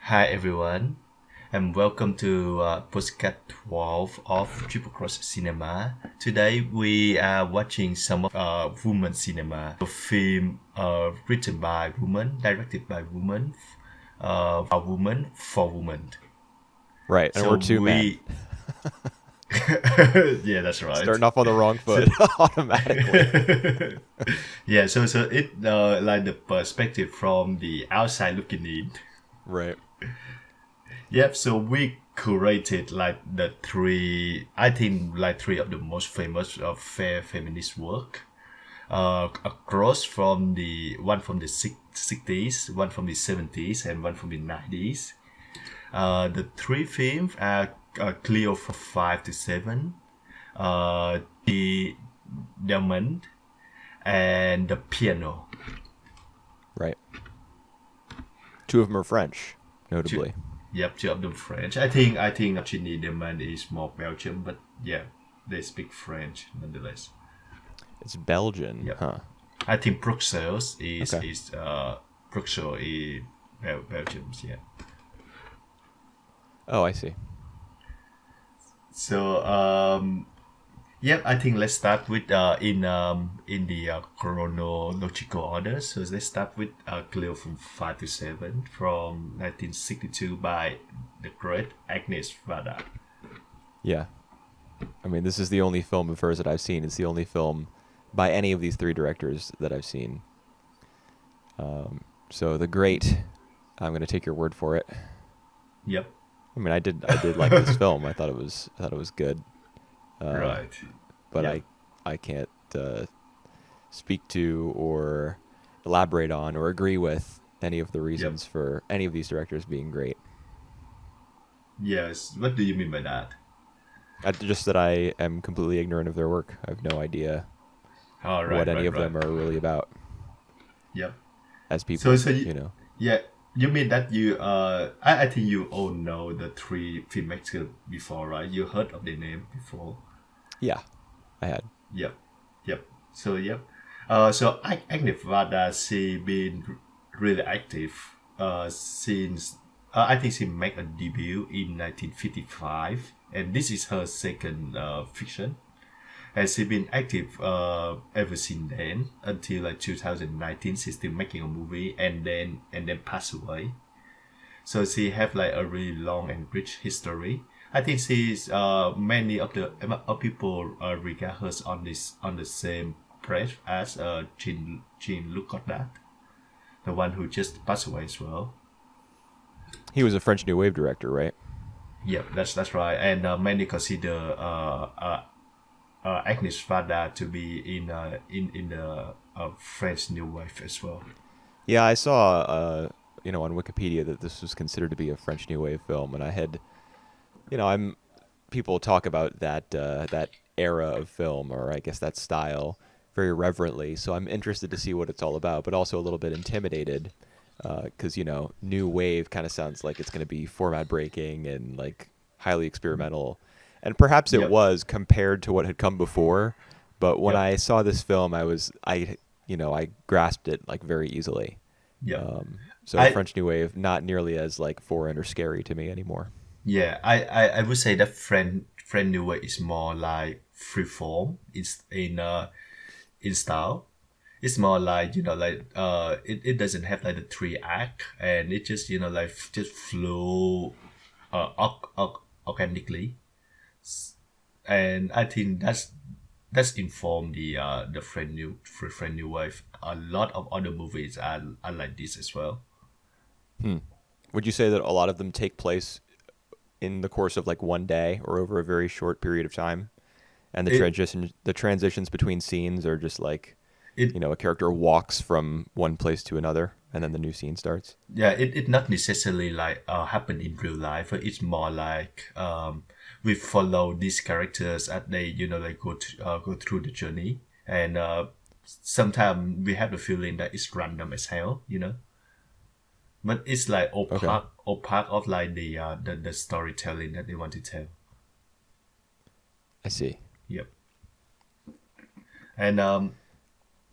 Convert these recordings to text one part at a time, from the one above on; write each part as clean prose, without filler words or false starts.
Hi everyone, and welcome to podcast 12 of Triple Cross Cinema. Today we are watching some of women cinema, a film written by women, directed by women, a woman for women. Right, and So we're two men. we, yeah, that's right. Starting off on the wrong So foot automatically. yeah, so it like the perspective from the outside looking in. Right. Yep, so we curated like the three, I think like three of the most famous of fair feminist work. Across from the one from the 60s, one from the 70s, and one from the 90s. The three films are Cleo from 5 to 7, the Diamond, and the Piano. Right. Two of them are French, Two, notably. yep, two of them French. I think Jeanne Dielman is more Belgium, but yeah, they speak French nonetheless. It's Belgian, Yep. huh? I think Bruxelles Okay. is Bruxelles is Belgium's, yeah. Oh, I see. So yep, I think let's start with in the chronological order. So let's start with Cleo from 5 to 7 from 1962 by the great Agnes Varda. Yeah. I mean, this is the only film of hers that I've seen. It's the only film by any of these three directors that I've seen. So the great, I'm going to take your word for it. Yep. I mean, I did like this film. I thought it was good. Right. But Yep. I can't speak to or elaborate on or agree with any of the reasons for any of these directors being great. Yes. What do you mean by that? Just that I am completely ignorant of their work. I have no idea Oh, what right, any right, of right. them are really about Yep. as So people, so you know. yeah, you mean that you I think you all know the three filmmakers before, right? You heard of their name before. Yeah, I had. Yep. Yep. So yep. So Agnes Varda, she been really active since I think she made a debut in 1955, and this is her second fiction. And she been active ever since then until like 2019. She's still making a movie and then pass away. So she have like a really long and rich history. I think she's many of the of people regard her on the same breath as Jean Lucodat, the one who just passed away as well. He was a French New Wave director, right? Yeah, that's right. And many consider Agnes Varda to be in the French New Wave as well. Yeah, I saw, on Wikipedia that this was considered to be a French New Wave film, and I had, I'm people talk about that era of film, or I guess that style, very reverently. So I'm interested to see what it's all about, but also a little bit intimidated, because New Wave kind of sounds like it's going to be format breaking and like highly experimental, and perhaps it Yep, was compared to what had come before. But when yep, I saw this film, I grasped it like very easily. yep. So I French New Wave, not nearly as like foreign or scary to me anymore. Yeah, I would say that friend new way is more like freeform. It's in style. It's more like it doesn't have like the three act, and it just like just flow organically. And I think that's informed the friend new wave. A lot of other movies are like this as well. Would you say that a lot of them take place in the course of like one day or over a very short period of time? And It the transitions between scenes are just like, it a character walks from one place to another and then the new scene starts. yeah, it not necessarily like happen in real life, but it's more like we follow these characters as they like go through the journey, and sometimes we have the feeling that it's random as hell. But it's like Okay. all part of like the storytelling that they want to tell. I see. Yep. And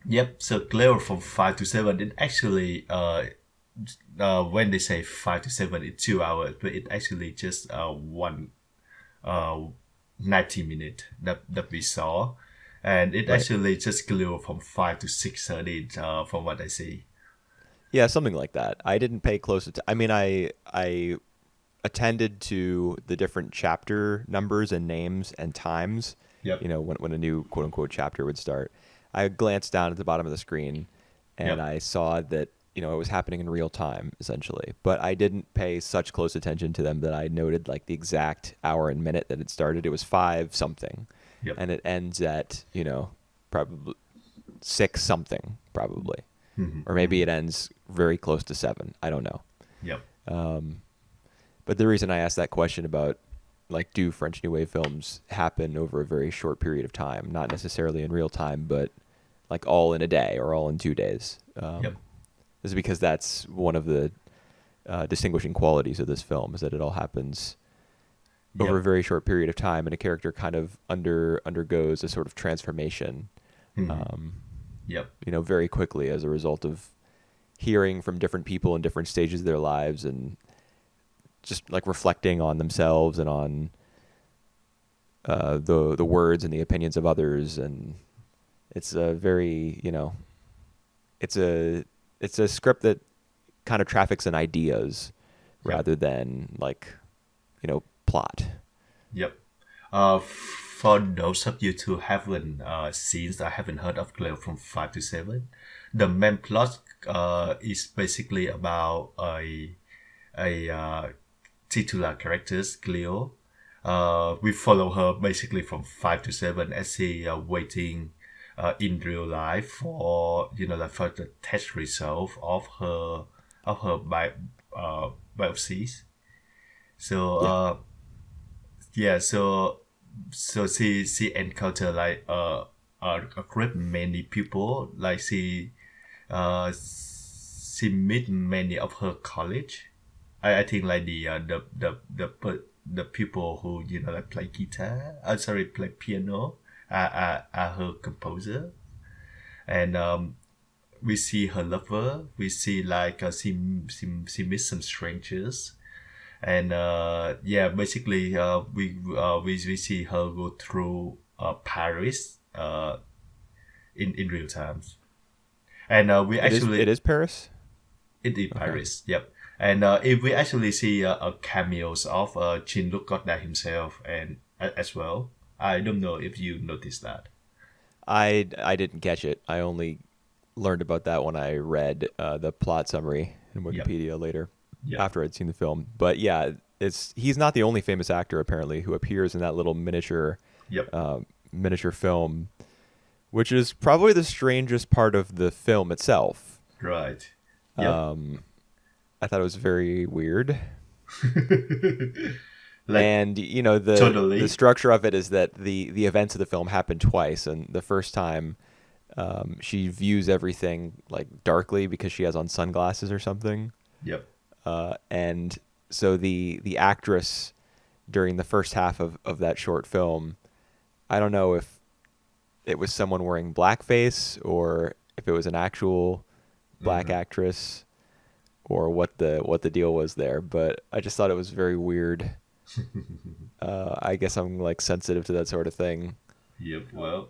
yep, so Cleo from 5 to 7 it actually when they say 5 to 7, it's 2 hours, but it actually just one uh 90 minute that we saw, and it Right. actually just grew from 5 to 6:30 from what I see. Yeah, something like that. I didn't pay close attention. I mean, I attended to the different chapter numbers and names and times. Yep. You know, when a new quote unquote chapter would start, I glanced down at the bottom of the screen, and Yep. I saw that it was happening in real time essentially. But I didn't pay such close attention to them that I noted like the exact hour and minute that it started. It was five something, Yep. and it ends at probably six something probably, Hmm. or maybe it ends very close to seven. I don't know. Yep. But the reason I asked that question about like do French New Wave films happen over a very short period of time, not necessarily in real time, but like all in a day or all in 2 days, Yep. is because that's one of the distinguishing qualities of this film is that it all happens over a Yep. very short period of time, and a character kind of undergoes a sort of transformation, Hmm. Yep. very quickly as a result of hearing from different people in different stages of their lives and just like reflecting on themselves and on the words and the opinions of others, and it's a very it's a it's a script that kind of traffics in ideas Yep. rather than like plot. Yep. For those of you who haven't seen, I haven't heard of Cleo from 5 to 7. The main plot is basically about a titular characters, Cleo. We follow her basically from 5 to 7 as she waiting in real life for like for the test result of her biopsies. So Yeah, yeah, so she encounter like a great many people. Like she meet many of her college. I think like the people who like play guitar. Sorry, play piano. Are her composer, and we see her lover. We see like she meets some strangers, and yeah, basically we see her go through Paris in real times, and we it actually is Paris. in Okay. Paris. Yep. And if we actually see cameos of Jean-Luc Godard himself and as well. I don't know if you noticed that. I didn't catch it. I only learned about that when I read the plot summary in Yep. Wikipedia later Yep. after I'd seen the film. But yeah, he's not the only famous actor apparently who appears in that little Yep. miniature film, which is probably the strangest part of the film itself. Right. Yep. Um, I thought it was very weird. Like And the totally. structure of it is that the events of the film happen twice, and the first time she views everything like darkly because she has on sunglasses or something. Yep. And so the actress during the first half of that short film, I don't know if it was someone wearing blackface or if it was an actual black Hmm. actress or what the deal was there, but I just thought it was very weird. I guess I'm like sensitive to that sort of thing. Yep. Well.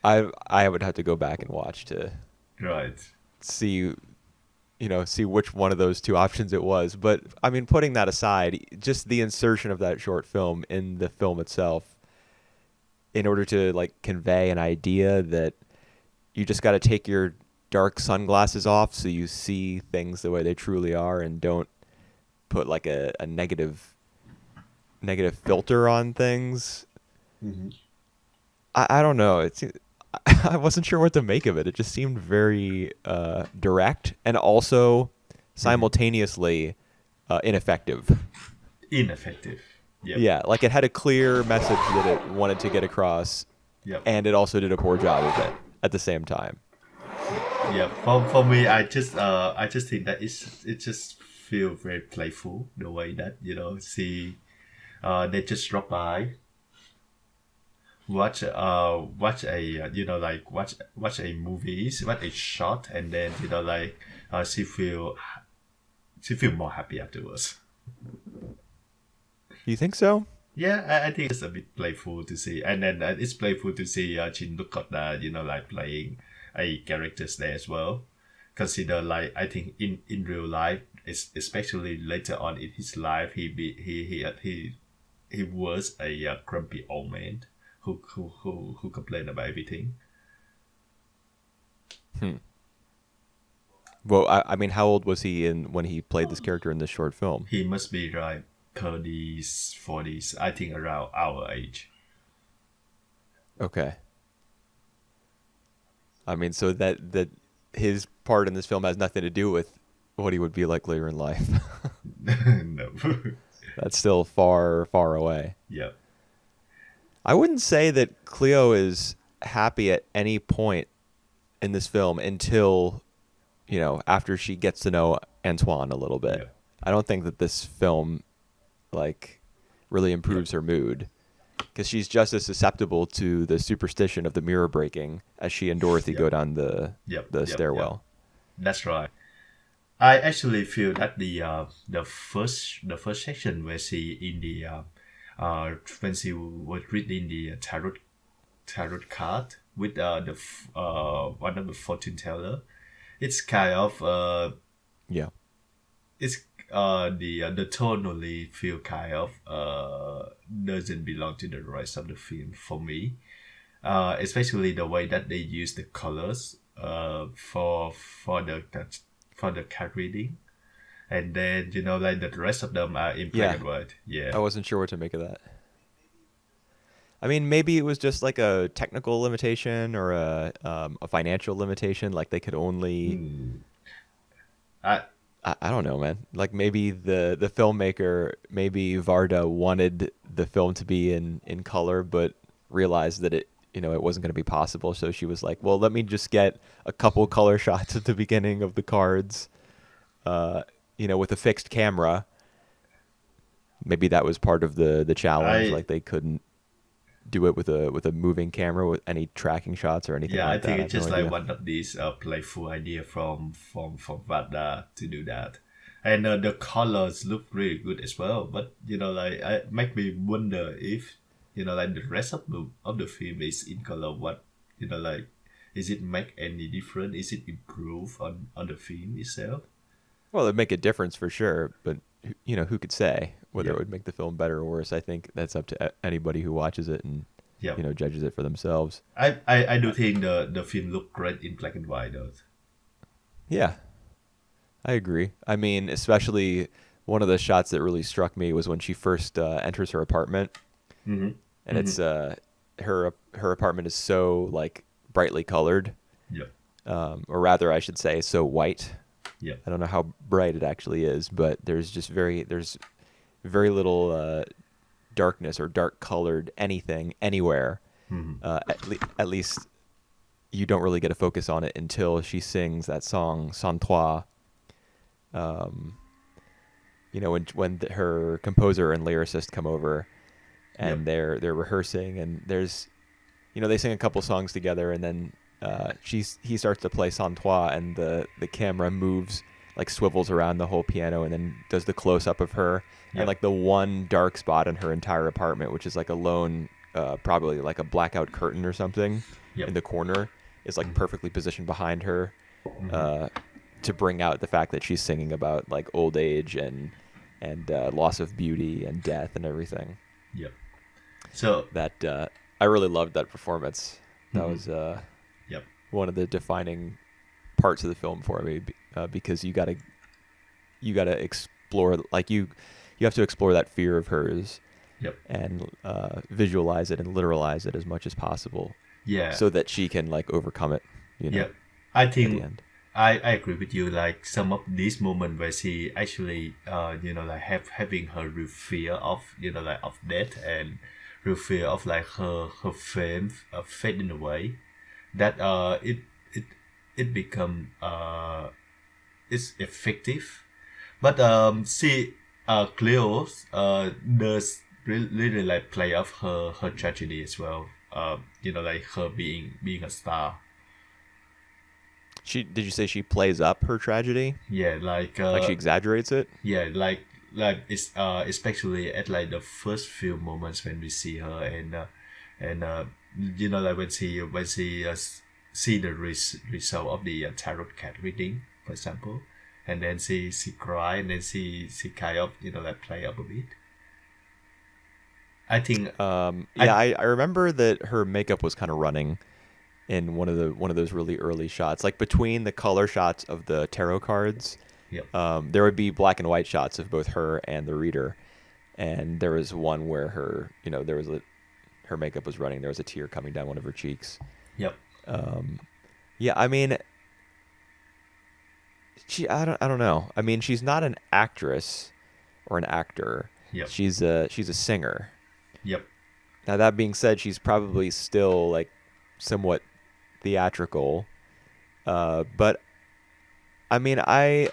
I would have to go back and watch to Right. see see which one of those two options it was. But I mean, putting that aside, just the insertion of that short film in the film itself, in order to like convey an idea that you just got to take your dark sunglasses off so you see things the way they truly are and don't put like a negative filter on things. Hmm. I don't know. I wasn't sure what to make of it. It just seemed very direct and also Hmm. simultaneously ineffective. Ineffective. Yep. Yeah, like it had a clear message that it wanted to get across, Yep. and it also did a poor job of it at the same time. Yeah, for me, I just think that it just feel very playful the way that she they just drop by. watch a watch a movies, watch a shot, and then she feel more happy afterwards. You think so? Yeah, I think it's a bit playful to see, and then it's playful to see Jin look at playing a characters there as well. Consider like I think in real life, especially later on in his life, he was a grumpy old man who complained about everything. Well, I mean, how old was he in when he played this character in this short film? He must be like 30s, 40s, I think around our age. Okay. I mean, so that his part in this film has nothing to do with what he would be like later in life. No. That's still far, far away. Yeah. I wouldn't say that Cleo is happy at any point in this film until, after she gets to know Antoine a little bit. Yeah. I don't think that this film, really improves her mood, because she's just as susceptible to the superstition of the mirror breaking as she and Dorothy go down the stairwell. That's right. I actually feel that the first section where she in the when she was reading the tarot card with one of the fortune teller, it's kind of it's the tone only feel kind of doesn't belong to the rest of the film for me. Especially the way that they use the colors for the card reading, and then the rest of them are in black and white. Yeah, I wasn't sure what to make of that. I mean, maybe it was just like a technical limitation or a financial limitation. Like they could only. I don't know, man. Like maybe the filmmaker, maybe Varda wanted the film to be in color, but realized that it wasn't going to be possible. So she was like, well, let me just get a couple color shots at the beginning of the cards, with a fixed camera. Maybe that was part of the challenge. Like they couldn't do it with a moving camera with any tracking shots or anything like that. Yeah, I think it's just like one of these playful idea from Varda to do that. And the colors look really good as well. But I make me wonder if the rest of the film is in color. What is it make any difference? Is it improve on the film itself? Well, it'd make a difference for sure, but who could say whether it would make the film better or worse? I think that's up to anybody who watches it and judges it for themselves. I do think the film looked great in black and white though. Yeah, I agree. I mean, especially one of the shots that really struck me was when she first enters her apartment, and it's her apartment is so brightly colored, or rather, I should say, so white. Yeah, I don't know how bright it actually is, but there's very little darkness or dark colored anything anywhere. At least you don't really get a focus on it until she sings that song Sans Toi. When her composer and lyricist come over and they're rehearsing, and there's they sing a couple songs together, and then he starts to play Sans Toi, and the camera moves, swivels around the whole piano, and then does the close up of her and the one dark spot in her entire apartment, which is a lone probably a blackout curtain or something in the corner, is perfectly positioned behind her to bring out the fact that she's singing about old age and loss of beauty and death and everything. Yep. So that I really loved that performance. That was one of the defining parts of the film for me, because you gotta explore, you have to explore that fear of hers, and visualize it and literalize it as much as possible, so that she can overcome it. I think at the end. I agree with you. Some of these moments where she actually having her real fear of of death, and real fear of her fame fading away, that it become it's effective. But Cleo does really play off her tragedy as well. like her being a star. Did you say she plays up her tragedy? Yeah, Like she exaggerates it? yeah, it's especially at like the first few moments when we see her, and like when she see the result of the tarot card reading, for example, and then she cry, and then she kind of like play up a bit. I think Yeah, I I remember that her makeup was kind of running in one of those really early shots, like between the color shots of the tarot cards. Yep. There would be black and white shots of both her and the reader, and there was one where her makeup was running. There was a tear coming down one of her cheeks. Yep. Yeah, I mean, I don't know. I mean, she's not an actress or an actor. Yep. She's a singer. Yep. Now that being said, she's probably still like somewhat theatrical. But I mean, I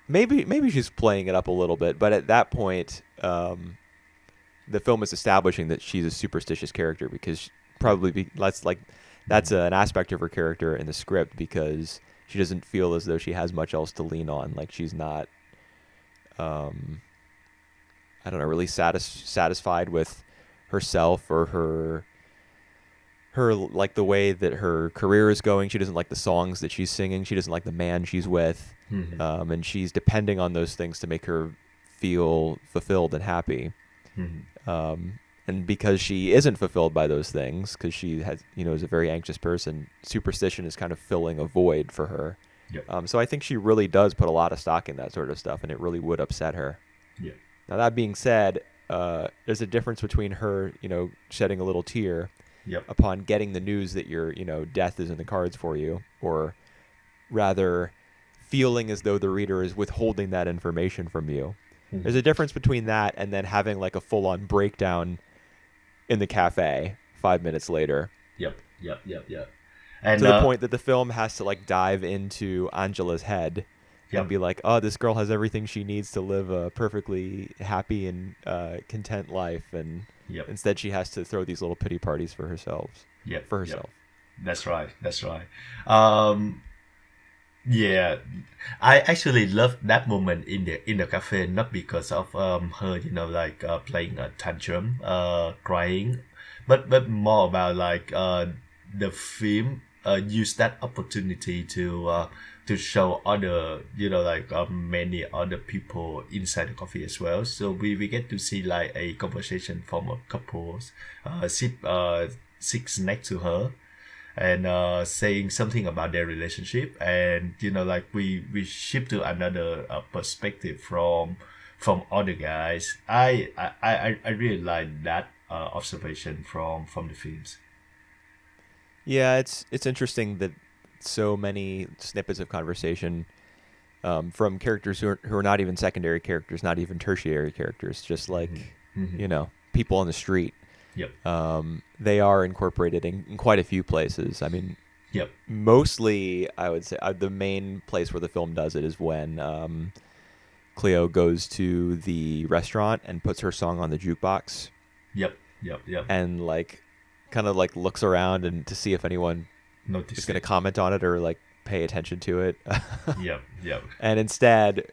maybe she's playing it up a little bit, but at that point, the film is establishing that she's a superstitious character because that's an aspect of her character in the script because she doesn't feel as though she has much else to lean on. Like she's not, I don't know, really satisfied with herself or her like the way that her career is going. She doesn't like the songs that she's singing. She doesn't like the man she's with, and she's depending on those things to make her feel fulfilled and happy. And because she isn't fulfilled by those things, because she has, is a very anxious person, superstition is kind of filling a void for her. Yep. So I think she really does put a lot of stock in that sort of stuff, and it really would upset her. Yeah. Now that being said, there's a difference between her, shedding a little tear Yep. upon getting the news that your, death is in the cards for you, or rather feeling as though the reader is withholding that information from you. There's a difference between that and then having like a full-on breakdown in the cafe 5 minutes later. Yep. And To the point that the film has to like dive into Angela's head Yep. and be like, oh, this girl has everything she needs to live a perfectly happy and content life, and Yep. instead she has to throw these little pity parties for herself. Yep. For herself. That's right. Yeah, I actually love that moment in the cafe, not because of her, playing a tantrum, crying, but more about the film use that opportunity to show other, many other people inside the coffee as well. So we get to see like a conversation from a couple sits next to her, and saying something about their relationship, and we shift to another perspective from other guys. I really like that observation from the films. Yeah, it's interesting that so many snippets of conversation from characters who are not even secondary characters, not even tertiary characters, just like people on the street. Yep. They are incorporated in quite a few places. I mean, Yep. mostly I would say the main place where the film does it is when Cleo goes to the restaurant and puts her song on the jukebox. Yep. And like kind of like looks around and to see if anyone Notice is going to it. comment on it or like pay attention to it. Yep. And instead,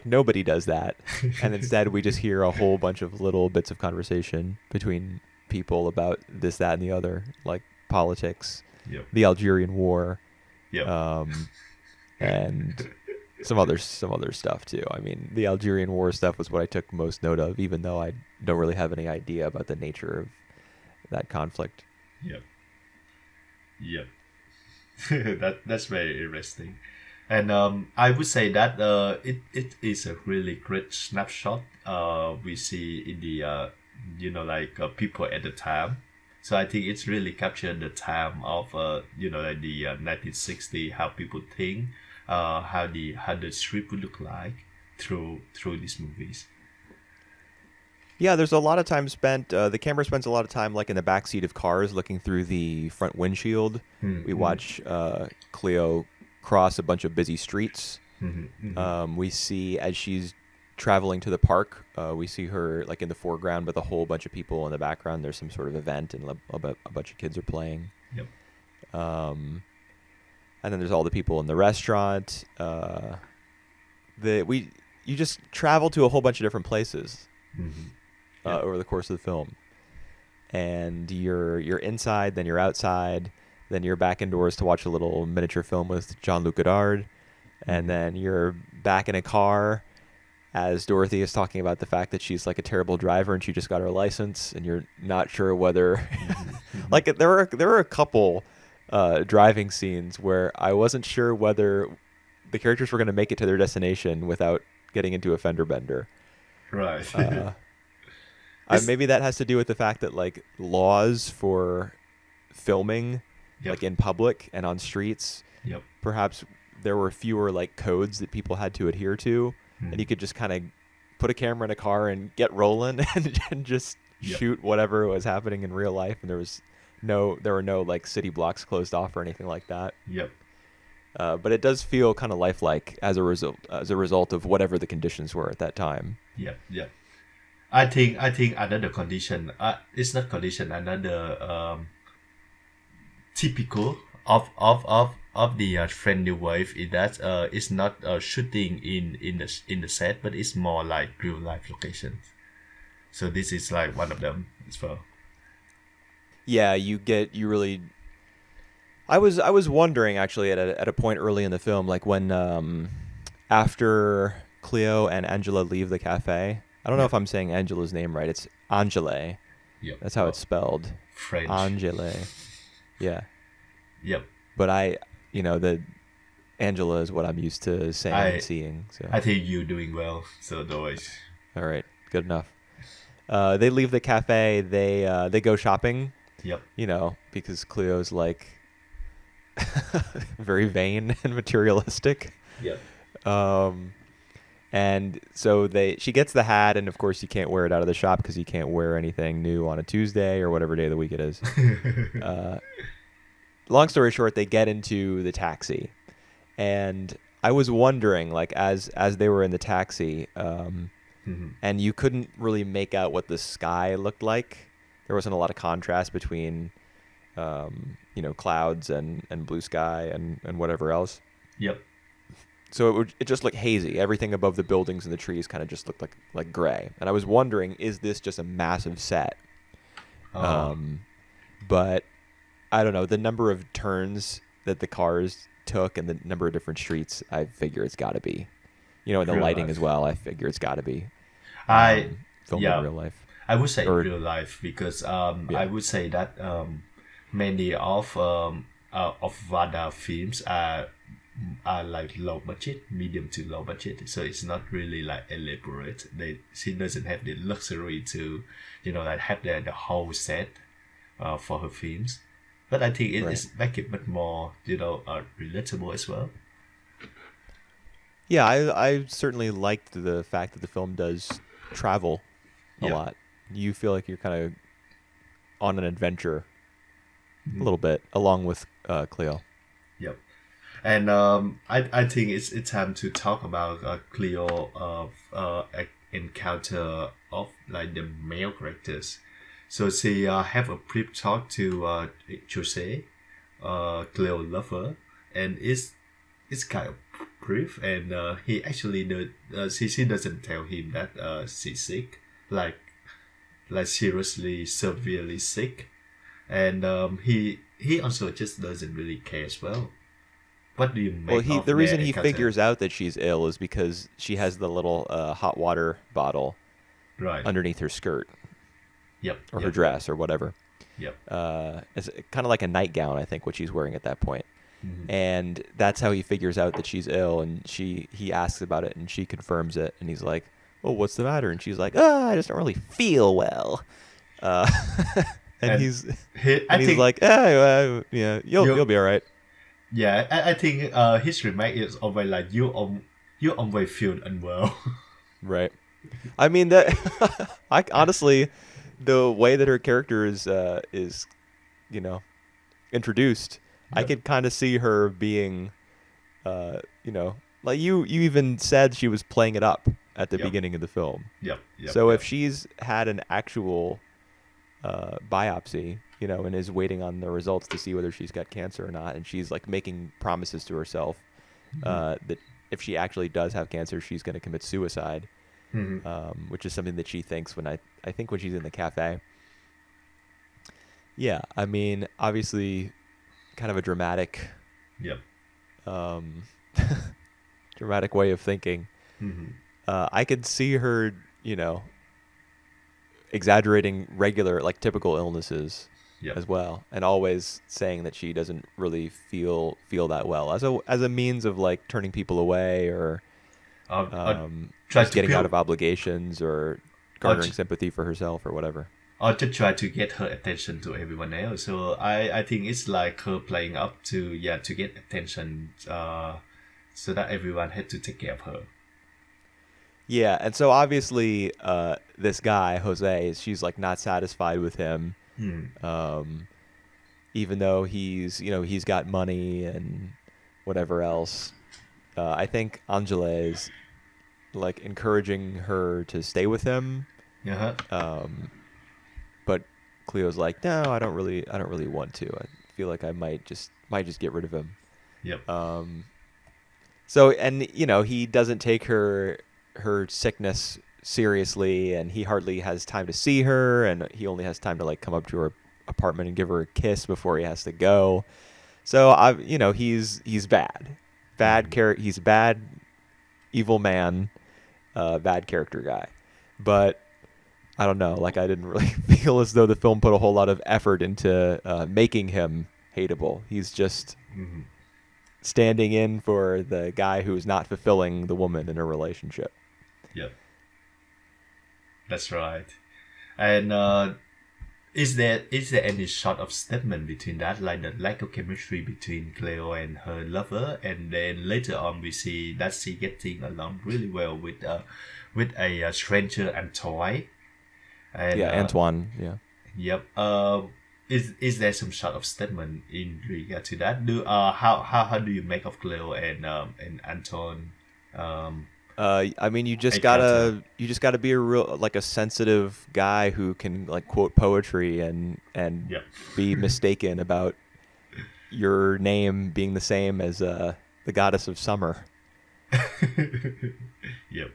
nobody does that. And instead, we just hear a whole bunch of little bits of conversation between people about this, that, and the other, like politics, Yep. the Algerian War, Yep. and some other stuff too. I mean, the Algerian War stuff was what I took most note of, even though I don't really have any idea about the nature of that conflict. Yep. That's very interesting, and I would say that it is a really great snapshot we see in the people at the time. So I think it's really captured the time of the 1960, how people think, how the street would look like through these movies. Yeah, there's a lot of time spent. The camera spends a lot of time, like in the backseat of cars, looking through the front windshield. We watch Cleo cross a bunch of busy streets. We see as she's traveling to the park. We see her like in the foreground with a whole bunch of people in the background. There's some sort of event, and a bunch of kids are playing. Yep. Um, and then there's all the people in the restaurant. You just travel to a whole bunch of different places Yep. over the course of the film, and you're inside, then you're outside, then you're back indoors to watch a little miniature film with Jean-Luc Godard, and then you're back in a car as Dorothy is talking about the fact that she's like a terrible driver and she just got her license, and you're not sure whether like there were a couple driving scenes where I wasn't sure whether the characters were going to make it to their destination without getting into a fender bender. Right. Maybe that has to do with the fact that like laws for filming like in public and on streets, perhaps there were fewer like codes that people had to adhere to, and you could just kind of put a camera in a car and get rolling and just shoot whatever was happening in real life, and there were no like city blocks closed off or anything like that. But it does feel kind of lifelike as a result of whatever the conditions were at that time. I think another condition. It's not condition. Another typical of the French New Wave is that it's not shooting in the set, but it's more like real life locations. So this is like one of them as well. Yeah, I was wondering actually at a point early in the film, like when after Cleo and Angela leave the cafe. I don't know if I'm saying Angela's name right. It's Angele. That's how it's spelled. French. Angele. Yeah. Yep. But the Angela is what I'm used to saying and seeing. So I think you're doing well. So no worries. All right, good enough. They leave the cafe. They go shopping. Yep. Because Cleo's like very vain and materialistic. Yep. And so she gets the hat, and of course you can't wear it out of the shop because you can't wear anything new on a Tuesday or whatever day of the week it is. Long story short, they get into the taxi, and I was wondering, like as they were in the taxi, and you couldn't really make out what the sky looked like. There wasn't a lot of contrast between, clouds and blue sky and whatever else. Yep. So it just looked hazy. Everything above the buildings and the trees kind of just looked like gray. And I was wondering, is this just a massive set? But I don't know. The number of turns that the cars took and the number of different streets, I figure it's got to be. And the lighting as well, I figure it's got to be. Filmed in real life. I would say real life because I would say that many of Vada films are like low budget, medium to low budget. So it's not really like elaborate. She doesn't have the luxury to, like have the whole set for her films. But I think it is make it much more, relatable as well. Yeah, I certainly liked the fact that the film does travel a lot. You feel like you're kind of on an adventure a little bit, along with Cleo. Yep. And I think it's time to talk about Cleo encounter of like the male characters. So she have a brief talk to Jose, Cleo lover, and it's kind of brief, and he actually she doesn't tell him that she's sick, like seriously severely sick, and he also just doesn't really care as well. What do you make? Well, the reason he figures out that she's ill is because she has the little hot water bottle underneath her skirt. Or her dress or whatever. It's kind of like a nightgown, I think, what she's wearing at that point. And that's how he figures out that she's ill, and he asks about it, and she confirms it, and he's like, "Oh, what's the matter?" And she's like, "I just don't really feel well." And he's like, you'll be all right." Yeah, I think his remark is always like, you always feel unwell. Right. I mean, that I honestly, the way that her character is introduced, I could kind of see her being, like you even said she was playing it up at the Yep. beginning of the film. Yep. Yep. So if Yep. she's had an actual biopsy, and is waiting on the results to see whether she's got cancer or not, and she's like making promises to herself that if she actually does have cancer, she's going to commit suicide, which is something that she thinks I think when she's in the cafe. Yeah, I mean, obviously, kind of a dramatic, Yep. um, dramatic way of thinking. I could see her, exaggerating regular, like typical illnesses Yep. as well, and always saying that she doesn't really feel that well as a means of like turning people away or Try just to getting out build, of obligations or or, garnering sympathy for herself or whatever. or to try to get her attention to everyone else. So I think it's like her playing up to get attention, so that everyone had to take care of her. Yeah, and so obviously, this guy Jose, she's like not satisfied with him, even though he's got money and whatever else. I think Angela is like encouraging her to stay with him, Uh-huh. but Cleo's like, no, I don't really want to. I feel like I might just get rid of him. Yep. So, and he doesn't take her sickness seriously, and he hardly has time to see her, and he only has time to like come up to her apartment and give her a kiss before he has to go. So he's he's bad, evil man, bad character guy. But I don't know, like I didn't really feel as though the film put a whole lot of effort into making him hateable. He's just standing in for the guy who's not fulfilling the woman in a relationship. Yep. That's right. And is there any sort of statement between that, like the lack of chemistry between Cleo and her lover, and then later on we see that she getting along really well with a stranger Antoine. And, Antoine. Yeah. Yep. Is there some sort of statement in regard to that? How do you make of Cleo and Anton? I mean, you just character. gotta be a real like a sensitive guy who can like quote poetry and Yep. be mistaken about your name being the same as the goddess of summer. Yep.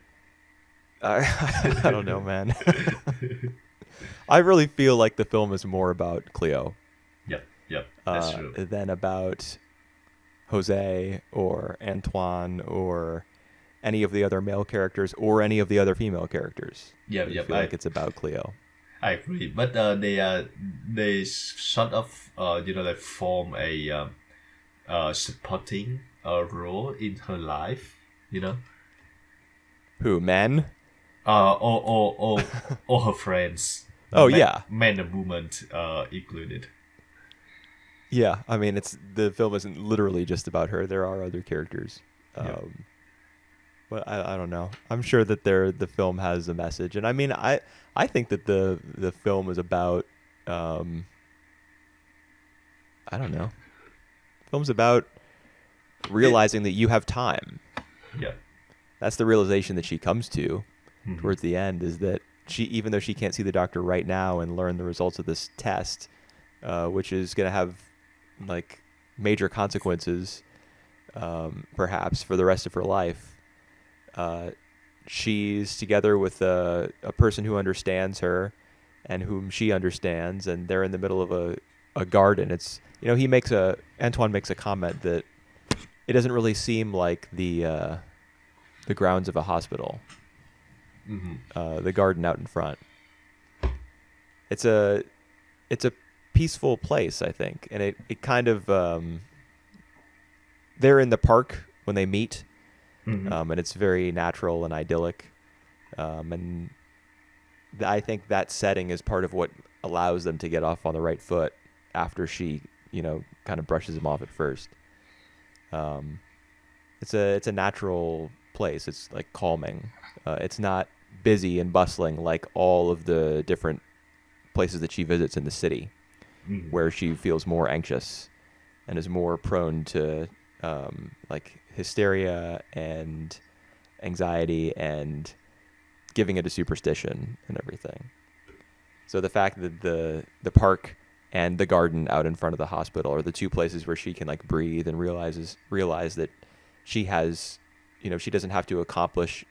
I don't know, man. I really feel like the film is more about Cleo Yep. That's true. than about Jose or Antoine or any of the other male characters or any of the other female characters. Yep. I Yep. feel like it's about Cleo. I agree, but they sort of like form a supporting role in her life, Who, men? Or her friends. Oh, yeah. Men and women included. Yeah, I mean, the film isn't literally just about her. There are other characters. Yep. But I don't know. I'm sure that the film has a message, and I mean, I think that the film is about I don't know. The film's about realizing that you have time. Yeah. That's the realization that she comes to towards the end, is that even though she can't see the doctor right now and learn the results of this test, which is going to have like major consequences, perhaps for the rest of her life. She's together with a person who understands her and whom she understands, and they're in the middle of a garden. It's Antoine makes a comment that it doesn't really seem like the grounds of a hospital. The garden out in front. It's a peaceful place, I think, and it kind of they're in the park when they meet. And it's very natural and idyllic. And I think that setting is part of what allows them to get off on the right foot after she, kind of brushes him off at first. It's a natural place. It's like calming. It's not busy and bustling like all of the different places that she visits in the city, where she feels more anxious and is more prone to like hysteria and anxiety and giving it a superstition and everything. So the fact that the park and the garden out in front of the hospital are the two places where she can like breathe and realize that she has, she doesn't have to accomplish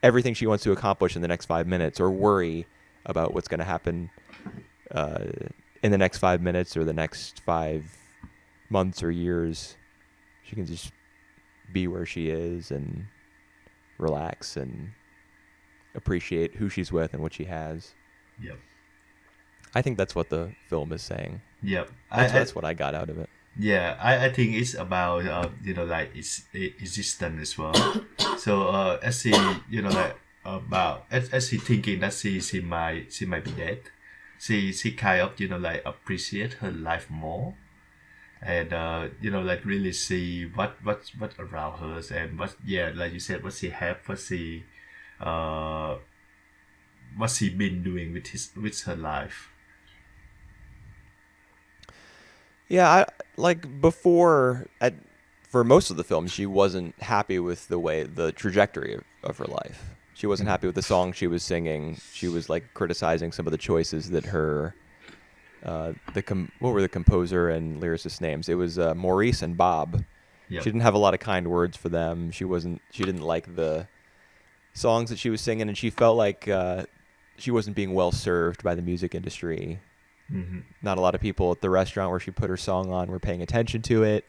everything she wants to accomplish in the next 5 minutes or worry about what's going to happen in the next 5 minutes or the next 5 months or years. She can just be where she is and relax and appreciate who she's with and what she has. Yep. I think that's what the film is saying. Yep. That's what I got out of it. Yeah, I think it's about like its existence as well. So as she like about as she thinking that she might be dead, she kind of like appreciate her life more, and like really see what around her and what, yeah, like you said, what she have, what she been doing with her life. Yeah, for most of the film, she wasn't happy with the trajectory of her life. She wasn't happy with the song she was singing. She was like criticizing some of the choices that what were the composer and lyricist names? It was Maurice and Bob. Yep. She didn't have a lot of kind words for them. She didn't like the songs that she was singing, and she felt like she wasn't being well served by the music industry. Mm-hmm. Not a lot of people at the restaurant where she put her song on were paying attention to it.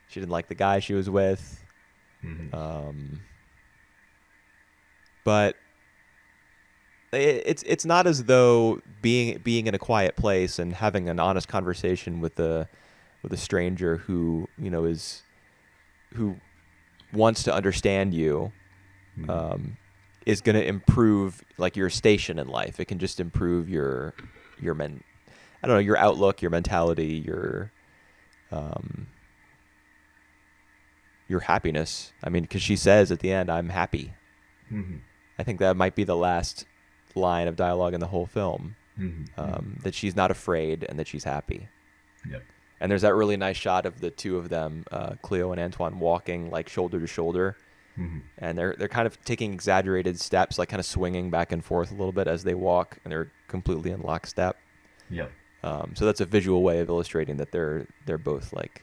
She didn't like the guy she was with. Mm-hmm. But it's not as though being in a quiet place and having an honest conversation with a stranger who who wants to understand you is going to improve like your station in life. It can just improve your outlook, your mentality, your happiness. I mean, because she says at the end, "I'm happy." Mm-hmm. I think that might be the last line of dialogue in the whole film. That she's not afraid and that she's happy. Yep. And there's that really nice shot of the two of them, Cleo and Antoine, walking like shoulder to shoulder. Mm-hmm. And they're kind of taking exaggerated steps, like kind of swinging back and forth a little bit as they walk, and they're completely in lockstep. Yep. So that's a visual way of illustrating that they're both like,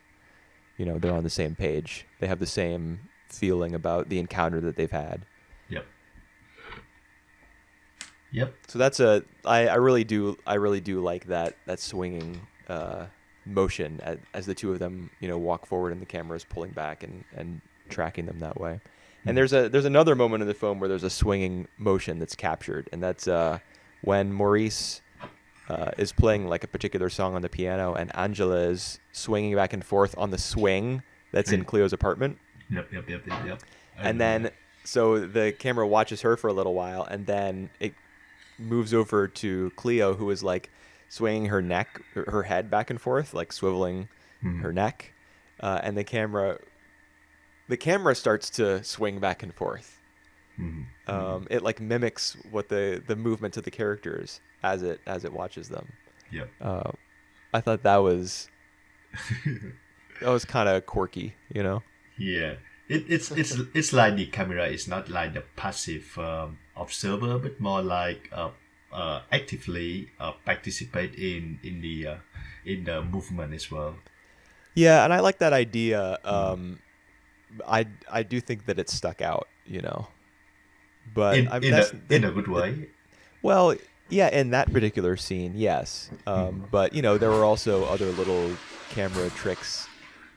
they're on the same page. They have the same feeling about the encounter that they've had. Yep. Yep. So that's I really do like that swinging motion as the two of them walk forward and the camera is pulling back and tracking them that way. And there's another moment in the film where there's a swinging motion that's captured, and that's when Maurice is playing like a particular song on the piano, and Angela is swinging back and forth on the swing that's in Cleo's apartment. Yep. And then so the camera watches her for a little while, and then it moves over to Cleo, who is like swinging her head back and forth, like swiveling her neck, and the camera starts to swing back and forth. It like mimics what the movement of the characters as it watches them. Yep. I thought that was kind of quirky, Yeah. It's like the camera is not like the passive observer, but more like actively participate in the movement as well. Yeah, and I like that idea. I do think that it stuck out, but In a good way. Well, yeah, in that particular scene, yes. But there were also other little camera tricks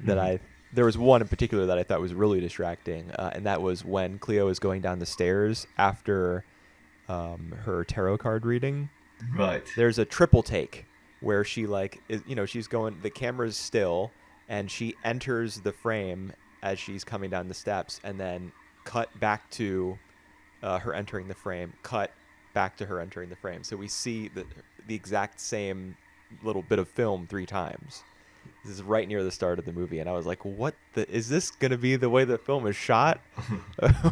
that there was one in particular that I thought was really distracting, and that was when Cleo is going down the stairs after her tarot card reading. Right. There's a triple take where she she's going, the camera's still, and she enters the frame as she's coming down the steps, and then cut back to her entering the frame, cut back to her entering the frame. So we see the exact same little bit of film 3 times. This is right near the start of the movie, and I was like, is this going to be the way the film is shot?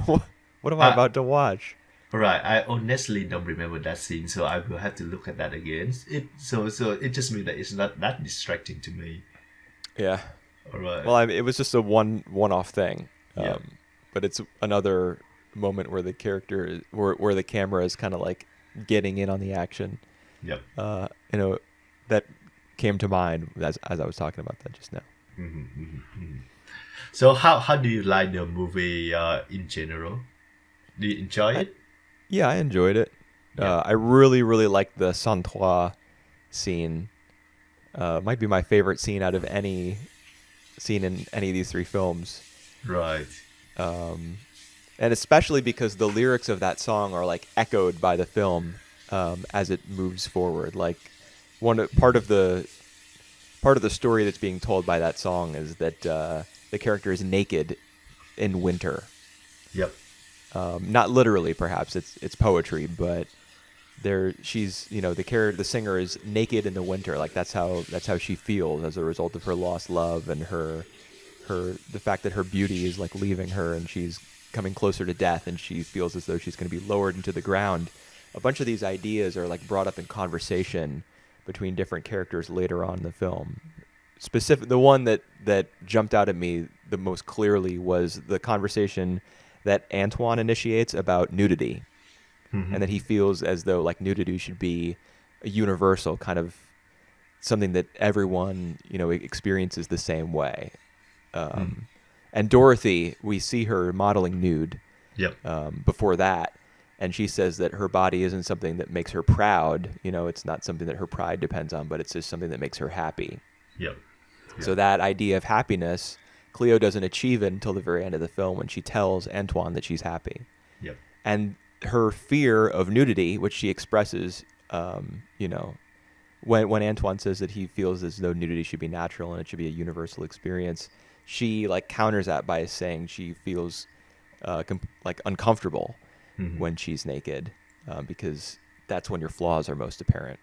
What am I about to watch? Right, I honestly don't remember that scene, so I will have to look at that again. So it just means that it's not that distracting to me. Yeah. All right. Well, it was just a one-off thing. Yeah. But it's another moment where the character, where the camera is kind of like getting in on the action. Yep. You know, that came to mind as I was talking about that just now. So how do you like the movie in general? Do you enjoy it? Yeah, I enjoyed it. Yeah. I really, really liked the Santois scene. Might be my favorite scene out of any scene in any of these three films. Right. And especially because the lyrics of that song are like echoed by the film as it moves forward. Like part of the story that's being told by that song is that the character is naked in winter. Yep. Not literally, perhaps it's poetry, but she's the singer is naked in the winter. Like that's how she feels as a result of her lost love and the fact that her beauty is like leaving her and she's coming closer to death and she feels as though she's going to be lowered into the ground. A bunch of these ideas are like brought up in conversation between different characters later on in the film. The one that jumped out at me the most clearly was the conversation that Antoine initiates about nudity, and that he feels as though like nudity should be a universal kind of something that everyone experiences the same way. And Dorothy, we see her modeling nude. Yep. Before that, and she says that her body isn't something that makes her proud. It's not something that her pride depends on, but it's just something that makes her happy. Yep. So that idea of happiness, Cleo doesn't achieve it until the very end of the film when she tells Antoine that she's happy. Yep. And her fear of nudity, which she expresses, when Antoine says that he feels as though nudity should be natural and it should be a universal experience, she like counters that by saying she feels like uncomfortable when she's naked because that's when your flaws are most apparent.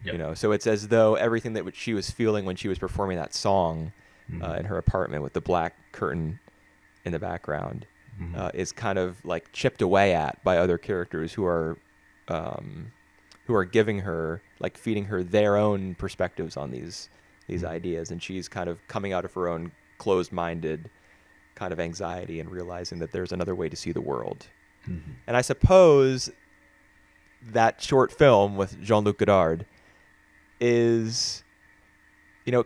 Yep. So it's as though everything that she was feeling when she was performing that song in her apartment with the black curtain in the background is kind of like chipped away at by other characters who are giving her, like feeding her their own perspectives on these ideas, and she's kind of coming out of her own closed-minded kind of anxiety and realizing that there's another way to see the world. And I suppose that short film with Jean-Luc Godard is,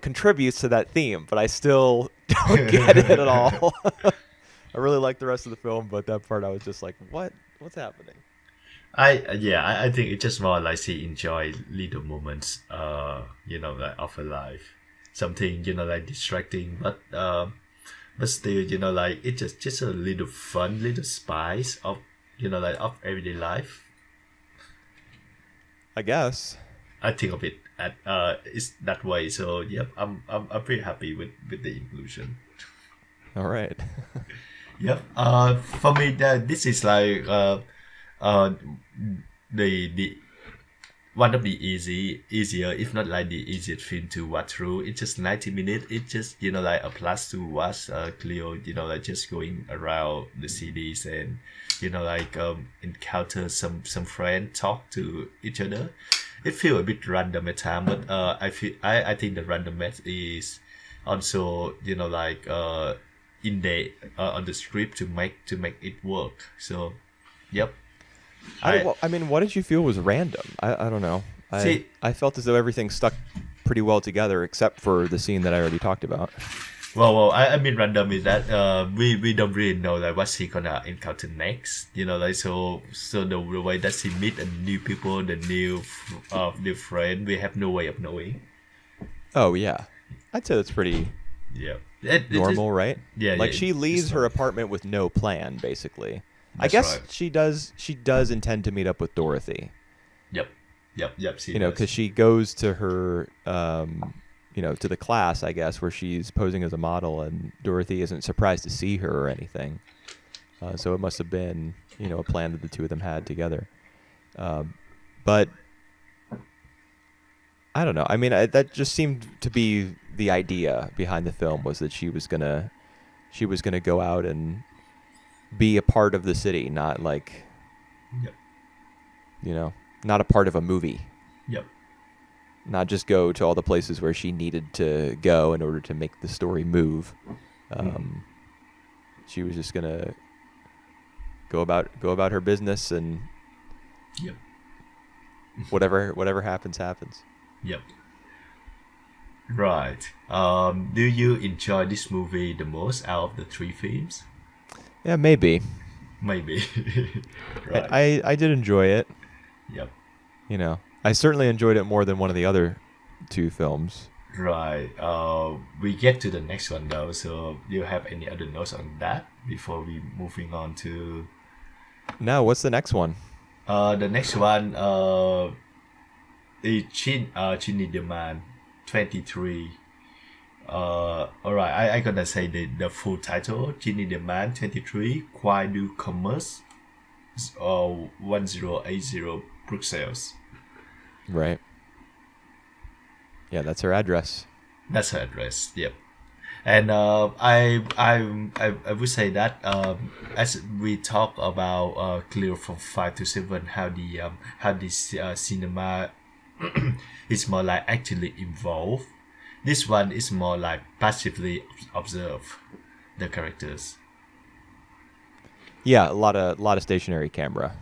contributes to that theme, but I still don't get it at all. I really like the rest of the film, but that part I was just like, what's happening? I think it's just more like she enjoy little moments, like of her life, something like distracting, but still, like it's just a little fun, little spice of like of everyday life. I guess I think of it at it's that way. So yep, I'm pretty happy with the inclusion. All right. Yep. For me, this is like the one of the easier, if not like the easiest film to watch through. It's just 90 minutes. It's just like a plus to watch Cleo, like just going around the cities and like encounter some friends, talk to each other. It feels a bit random at time, but I think the randomness is also like in the on the script to make it work. So yep. I mean, what did you feel was random? I don't know. I felt as though everything stuck pretty well together except for the scene that I already talked about. Well, I mean, random is that we don't really know like what she gonna encounter next. Like so the way that she meet and new people, the new friend, we have no way of knowing. Oh yeah, I'd say that's pretty normal, right? Yeah. Like she leaves her apartment with no plan, basically. That's I guess right. she does intend to meet up with Dorothy. Yep. She because she goes to her, to the class, I guess, where she's posing as a model, and Dorothy isn't surprised to see her or anything. So it must have been, a plan that the two of them had together. But I don't know. I mean, that just seemed to be the idea behind the film, was that she was gonna go out and be a part of the city, not like, not a part of a movie. Yep. Not just go to all the places where she needed to go in order to make the story move. She was just gonna go about her business, and Yep. whatever happens. Yep. Right. Do you enjoy this movie the most out of the three films? Yeah, maybe. Maybe. Right. I did enjoy it. Yep. I certainly enjoyed it more than one of the other two films. Right. We get to the next one though. So, do you have any other notes on that before we moving on to Now, what's the next one? the next one? Is Jeanne Dielman, 23. All right. I gonna say the full title. Jeanne Dielman, 23. Quay du Commerce, 1080 Bruxelles. Right. Yeah, that's her address. That's her address. Yep. And I would say that as we talk about Cleo from 5 to 7, how this cinema is more like actually involved. This one is more like passively observe the characters. Yeah, a lot of stationary camera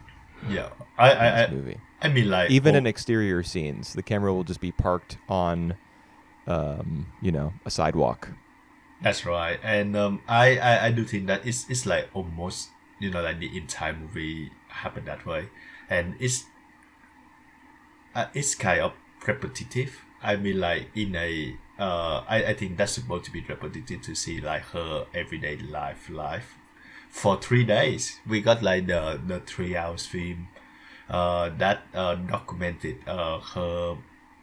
Yeah, in this movie. I mean like Even in exterior scenes, the camera will just be parked on, a sidewalk. That's right, and I do think that it's like almost like the entire movie happened that way, and it's kind of repetitive. I mean, like in a I think that's supposed to be repetitive to see like her everyday life for 3 days. We got like the 3 hours film that documented her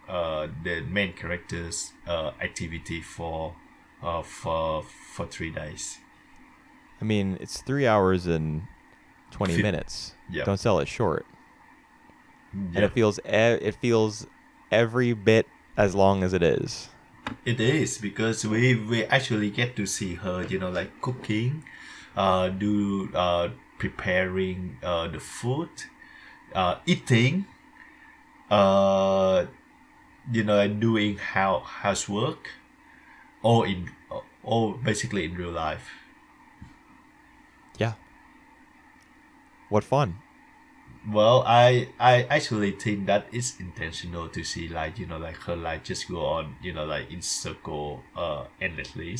the main character's activity for 3 days. I mean, it's 3 hours and 20 minutes. Yeah. Don't sell it short. And Yeah. it feels every bit as long as it is. It is because we actually get to see her, like cooking, do preparing the food, eating, like doing housework, all basically in real life. Yeah. What fun. Well, I actually think that it's intentional to see like like her life just go on like in circle endlessly,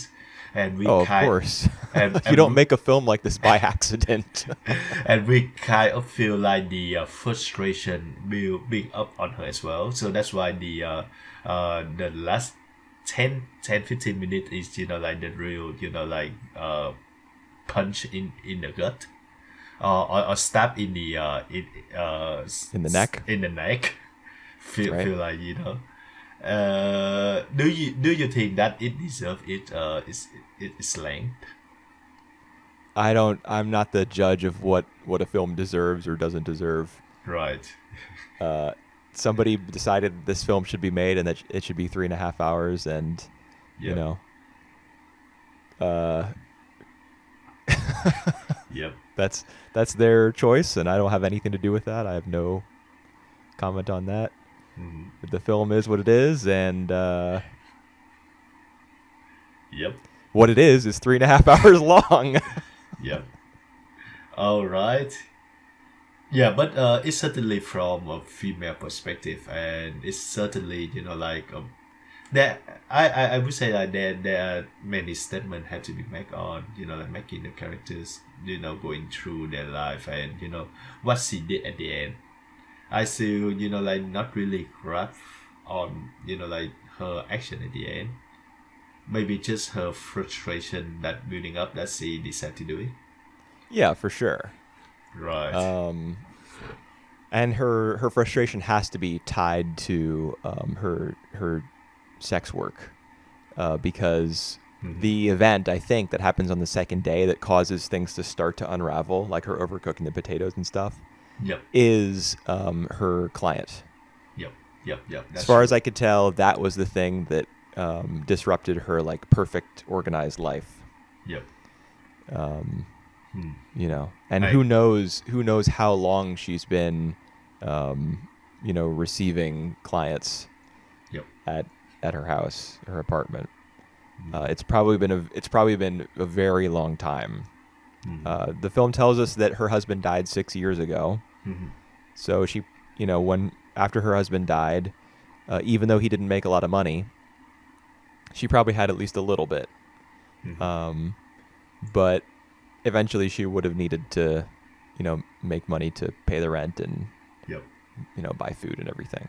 and we Of kind course. and, You and don't make a film like this by accident. and we kind of feel like the frustration building up on her as well. So that's why the last 10-15 minutes is like the real like punch in the gut, or stab in the In the neck? in the neck. Feel Right. feel like do you think that it deserves its length? I'm not the judge of what a film deserves or doesn't deserve. Right. Somebody decided this film should be made and that it should be 3.5 hours, and Yep. Yep. that's their choice, and I don't have anything to do with that. I have no comment on that. Mhm. The film is what it is, and Yep. what it is 3.5 hours long. Yep. All right. Yeah, but it's certainly from a female perspective, and it's certainly like there. I would say that there are many statements have to be made on like making the characters going through their life, and what she did at the end. I still like not really grasp on like her action at the end. Maybe just her frustration that building up that she decided to do it. Yeah, for sure. Right. And her frustration has to be tied to her sex work, because the event, I think, that happens on the second day that causes things to start to unravel, like her overcooking the potatoes and stuff, Yep. is her client. Yep. Yep. Yep. As far as I could tell, that was the thing that disrupted her like perfect organized life. Yep. And I- who knows how long she's been receiving clients Yep. at her house, her apartment. It's probably been a very long time, The film tells us that her husband died 6 years ago. Mm-hmm. So she, after her husband died, even though he didn't make a lot of money, she probably had at least a little bit. Mm-hmm. But eventually she would have needed to, make money to pay the rent and, Yep. buy food and everything.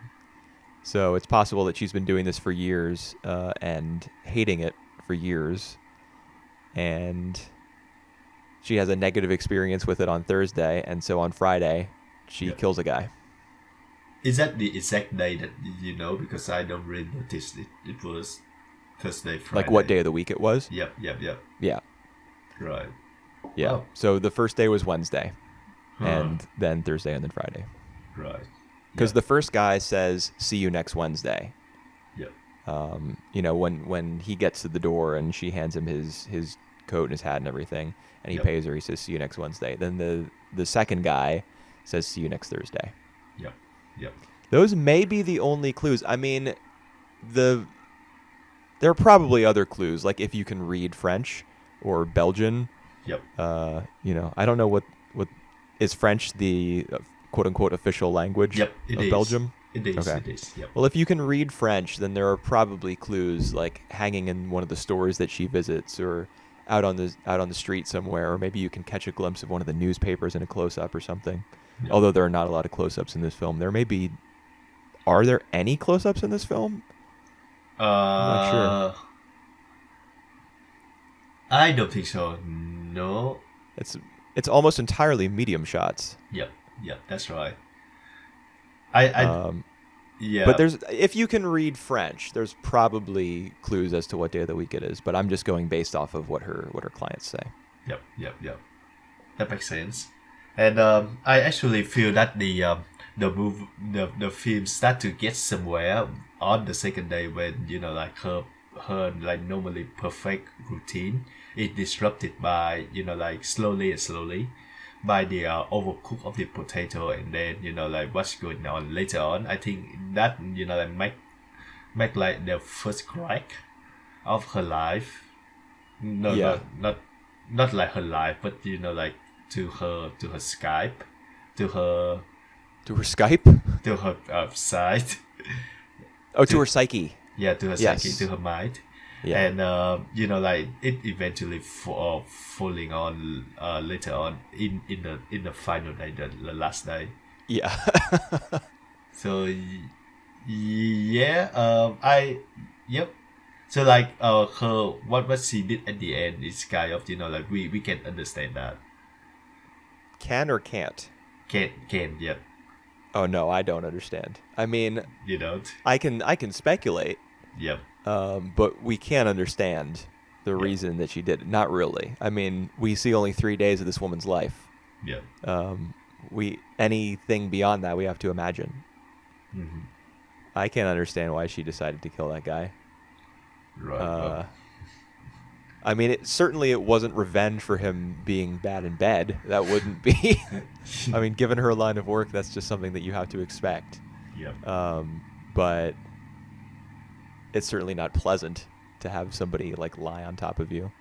So it's possible that she's been doing this for years and hating it for years. And she has a negative experience with it on Thursday. And so on Friday, she kills a guy. Is that the exact day that you know? Because I don't really notice it. It was Thursday, Friday. Like what day of the week it was? Yep. Yeah. Right. Yeah. Wow. So the first day was Wednesday. And then Thursday and then Friday. Right. Because the first guy says, "See you next Wednesday." Yep. When he gets to the door and she hands him his coat and his hat and everything, and he pays her, he says, "See you next Wednesday." Then the second guy says, "See you next Thursday." Yep. Those may be the only clues. I mean, there are probably other clues, like if you can read French or Belgian. Yep. I don't know what is French the quote unquote official language of Belgium? It is. Okay. It is. Yep. Well, if you can read French, then there are probably clues like hanging in one of the stores that she visits, or out on the street somewhere, or maybe you can catch a glimpse of one of the newspapers in a close-up or something. Yep. Although there are not a lot of close-ups in this film. Are there any close-ups in this film? I'm not sure. I don't think so. No. It's almost entirely medium shots. Yep, that's right. Yeah. But if you can read French, there's probably clues as to what day of the week it is. But I'm just going based off of what her clients say. Yep. That makes sense. And I actually feel that the film start to get somewhere on the second day when like her like normally perfect routine is disrupted by like slowly by the overcook of the potato, and then like what's going on later on. I think that like make like the first crack of her life. No, not like her life, but like to her Skype, to her Skype, to her side. To her psyche. Yeah, to her psyche, to her mind. Yeah. And like it eventually falling on later on in the final day, the last day. Yeah. So so like her what she did at the end is kind of like we can understand that. Can or can't? Can yep. Oh no, I don't understand. I mean, you don't. I can speculate. Yep. But we can't understand the reason that she did it. Not really. I mean, we see only 3 days of this woman's life. Yeah. Anything beyond that, we have to imagine. Mm-hmm. I can't understand why she decided to kill that guy. Right. I mean, it wasn't revenge for him being bad in bed. That wouldn't be. I mean, given her line of work, that's just something that you have to expect. Yeah. But it's certainly not pleasant to have somebody like lie on top of you,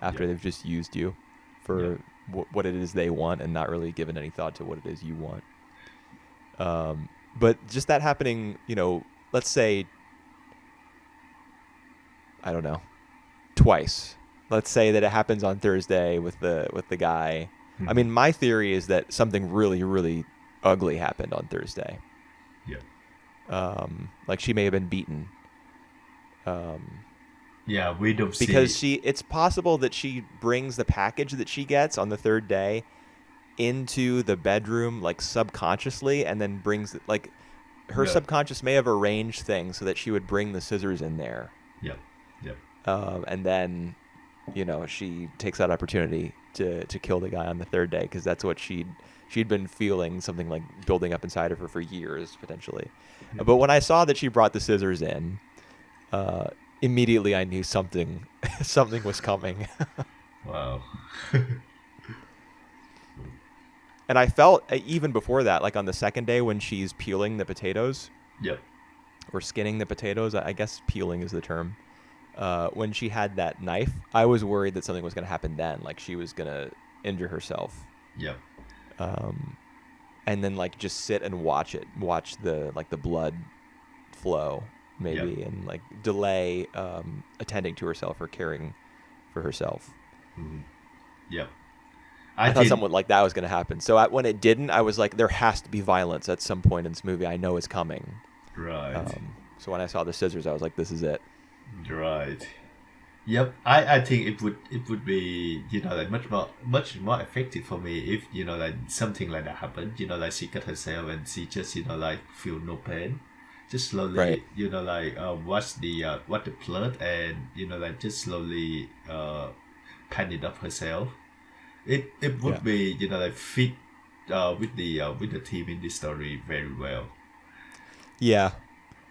after they've just used you for what it is they want and not really given any thought to what it is you want. But just that happening, let's say, I don't know, twice. Let's say that it happens on Thursday with the guy. Mm-hmm. I mean, my theory is that something really, really ugly happened on Thursday. Yeah. Like she may have been beaten. Yeah, we don't see. Because it's possible that she brings the package that she gets on the third day into the bedroom, like subconsciously, and then brings it, like her subconscious may have arranged things so that she would bring the scissors in there. Yep. And then, she takes that opportunity to kill the guy on the third day because that's what she'd been feeling, something like building up inside of her for years, potentially. Yep. But when I saw that she brought the scissors in, immediately I knew something was coming. Wow. And I felt, even before that, like on the second day when she's peeling the potatoes. Yep. Or skinning the potatoes, I guess peeling is the term. when she had that knife, I was worried that something was going to happen then, like she was going to injure herself. Yep. And then like just sit and watch the blood flow maybe, Yep. and like delay attending to herself or caring for herself. Yep. I I thought think something like that was going to happen. So when it didn't, I was like, there has to be violence at some point in this movie. I know it's coming. right. So when I saw the scissors, I was like, this is it. Right. Yep. I think it would be like much more effective for me if like something like that happened. Like she cut herself and she just like feel no pain, just Right. slowly like watch the blood and like just slowly pan it up herself. It Yeah. would be like fit with the team in this story very well. Yeah.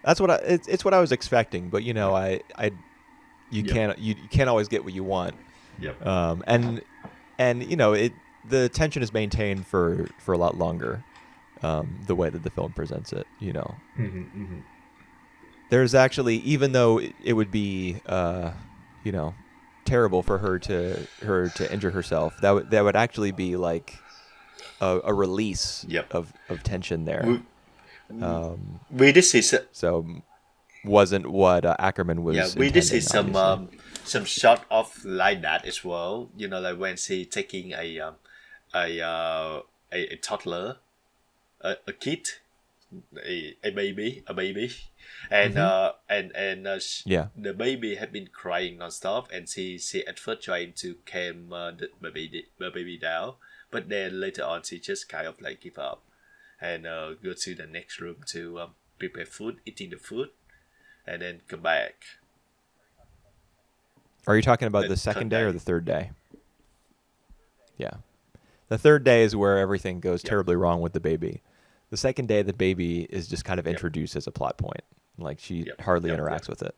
That's what it's what I was expecting, but you Yep. can't always get what you want. Yep. And the tension is maintained for a lot longer. The way that the film presents it, there's actually, even though it would be terrible for her to injure herself, that would actually be like a release Yep. of tension there. We, we did see So wasn't what Ackerman Yeah, was we did see intending, obviously. some shot of like that as well. Like when she taking a a toddler, a kid, a baby, and Yeah. the baby had been crying nonstop, and she at first trying to calm the baby down, but then later on she just kind of like give up and go to the next room to prepare food, eating the food, and then come back. Are you talking about The the second third day or day. the third day? Yeah. The third day is where everything goes Yep. terribly wrong with the baby. The second day, the baby is just kind of Yep. introduced as a plot point. Like she Yep. hardly Yep. interacts Yep. with it.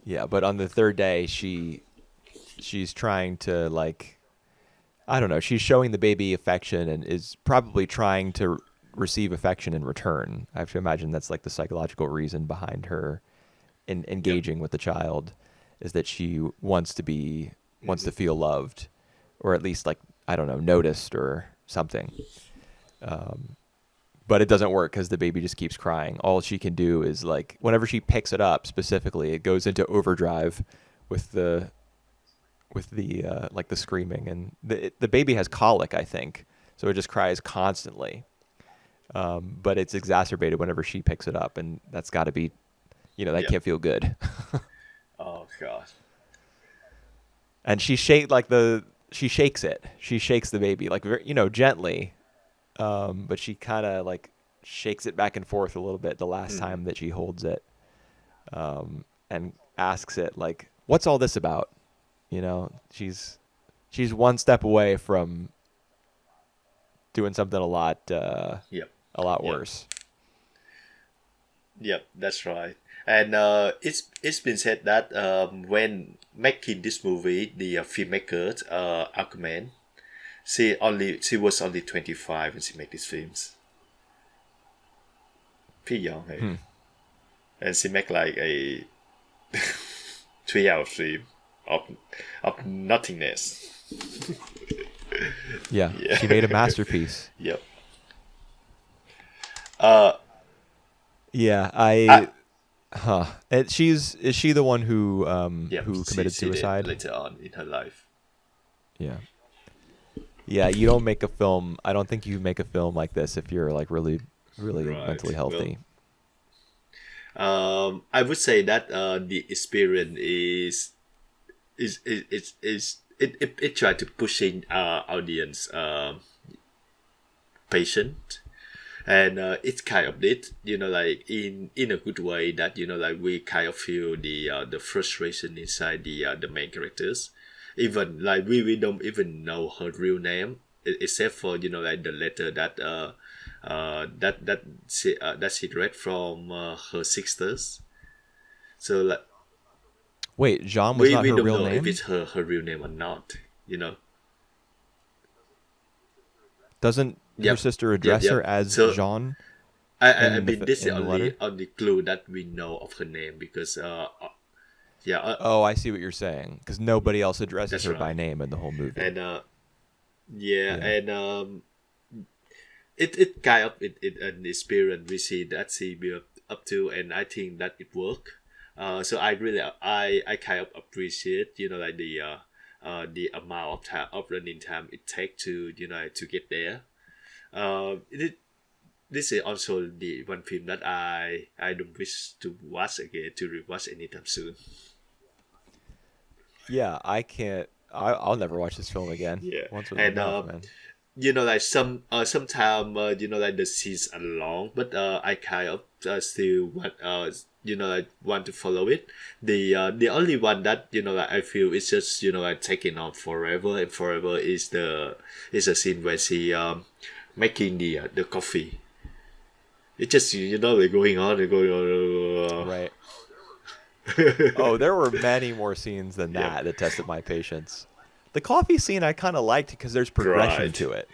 Yeah, but on the third day, she's trying to, like, I don't know, she's showing the baby affection and is probably trying to receive affection in return. I have to imagine that's like the psychological reason behind her in Yep. engaging with the child, is that she wants to feel loved, or at least, like, I don't know, noticed or something. But it doesn't work because the baby just keeps crying. All she can do is, like, whenever she picks it up specifically, it goes into overdrive with the like the screaming, and the baby has colic, I think, so it just cries constantly. But it's exacerbated whenever she picks it up, and that's got to be, that Yep. can't feel good. Oh gosh. And she shakes it. She shakes the baby, like, very, gently, but she kind of like shakes it back and forth a little bit the last time that she holds it, and asks it, like, "What's all this about?" She's one step away from doing something a lot Yep. Yep. worse. Yep. That's right. And it's been said that when making this movie, the filmmaker Aquaman, she was only 25 when she made these films. Pretty young, hey? And she make like a 3 hour film of nothingness. Yeah, Yeah. she made a masterpiece. Yep. Yeah, I, is she the one who yep. who committed She did suicide? later on in her life. Yeah. Yeah, you don't make a film. I don't think you make a film like this if you're, like, really, really Right. mentally healthy. I would say that the experience it tried to push in audience patient, and it's kind of did like in a good way that like we kind of feel the frustration inside the main characters, even like we don't even know her real name, except for like the letter that that she read from her sisters. So like Wait, Jeanne was not we her don't real know if name? it's her real name or not. Doesn't her Yep. sister Yep. address her Yep. as So Jeanne? I in mean, this is the in the letter. only clue that we know of her name because yeah, Oh, I see what you're saying. Because nobody else addresses that's her by right. name in the whole movie. And yeah, Yeah. and it kind of it an experience we see that she built up to, and I think that it worked. So I really I kind of appreciate like the amount of time of running time it takes to to get there. It, this is also the one film that I don't wish to watch again, to rewatch anytime soon. Yeah, I can't. I'll never watch this film again. Yeah, Once was and enough, man. like sometimes like the scenes are long, but I kind of still want like want to follow it. The only one that like I feel is just like taking on forever and forever is a scene where she making the coffee. It just like going on and going on. Right. Oh, there were many more scenes than Yep. that tested my patience. The coffee scene I kind of liked because there's progression Right. to it.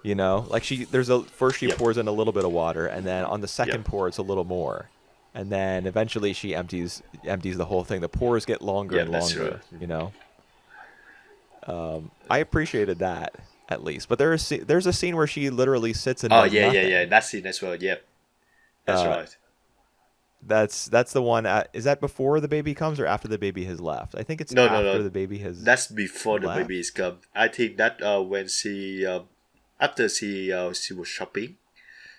You know, like there's a first she Yep. pours in a little bit of water, and then on the second Yep. pour it's a little more, and then eventually she empties the whole thing. The pours get longer Yeah, and that's right. longer. You know, I appreciated that at least. But there's a scene where she literally sits and Oh does yeah, yeah, yeah. nothing. That's it as well. Yep. That's Uh, right. that's the one. Is that before the baby comes or after the baby has left? I think it's No, no, after no. the baby has That's before the left. baby is come. I think that when she after she was shopping,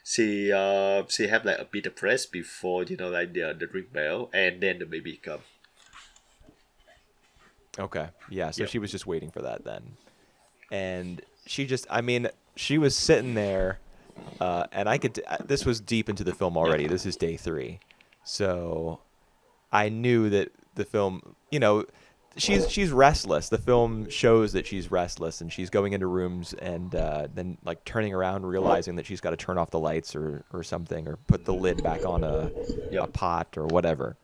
she have like a bit of rest before like the ring bell, and then the baby come. Okay, yeah. So Yep. she was just waiting for that then, and I mean, she was sitting there, and I could. This was deep into the film already. Yep. This is day 3, so I knew that the film, she's restless. The film shows that she's restless, and she's going into rooms and then like turning around, realizing that she's got to turn off the lights or something, or put the lid back on a Yep. pot or whatever.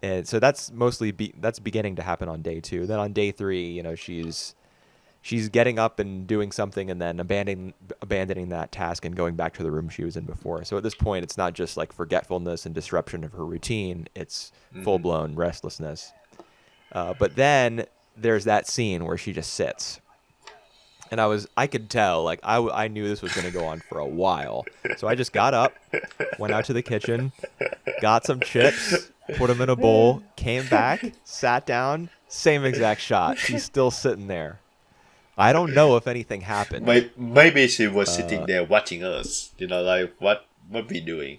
And so that's mostly that's beginning to happen on day 2. Then on day 3, she's getting up and doing something, and then abandoning that task and going back to the room she was in before. So at this point, it's not just like forgetfulness and disruption of her routine; it's full blown restlessness. But then there's that scene where she just sits, and I could tell, like I knew this was going to go on for a while. So I just got up, went out to the kitchen, got some chips, put them in a bowl, came back, sat down, same exact shot. She's still sitting there. I don't know if anything happened. Maybe she was sitting there watching us. Like what we doing.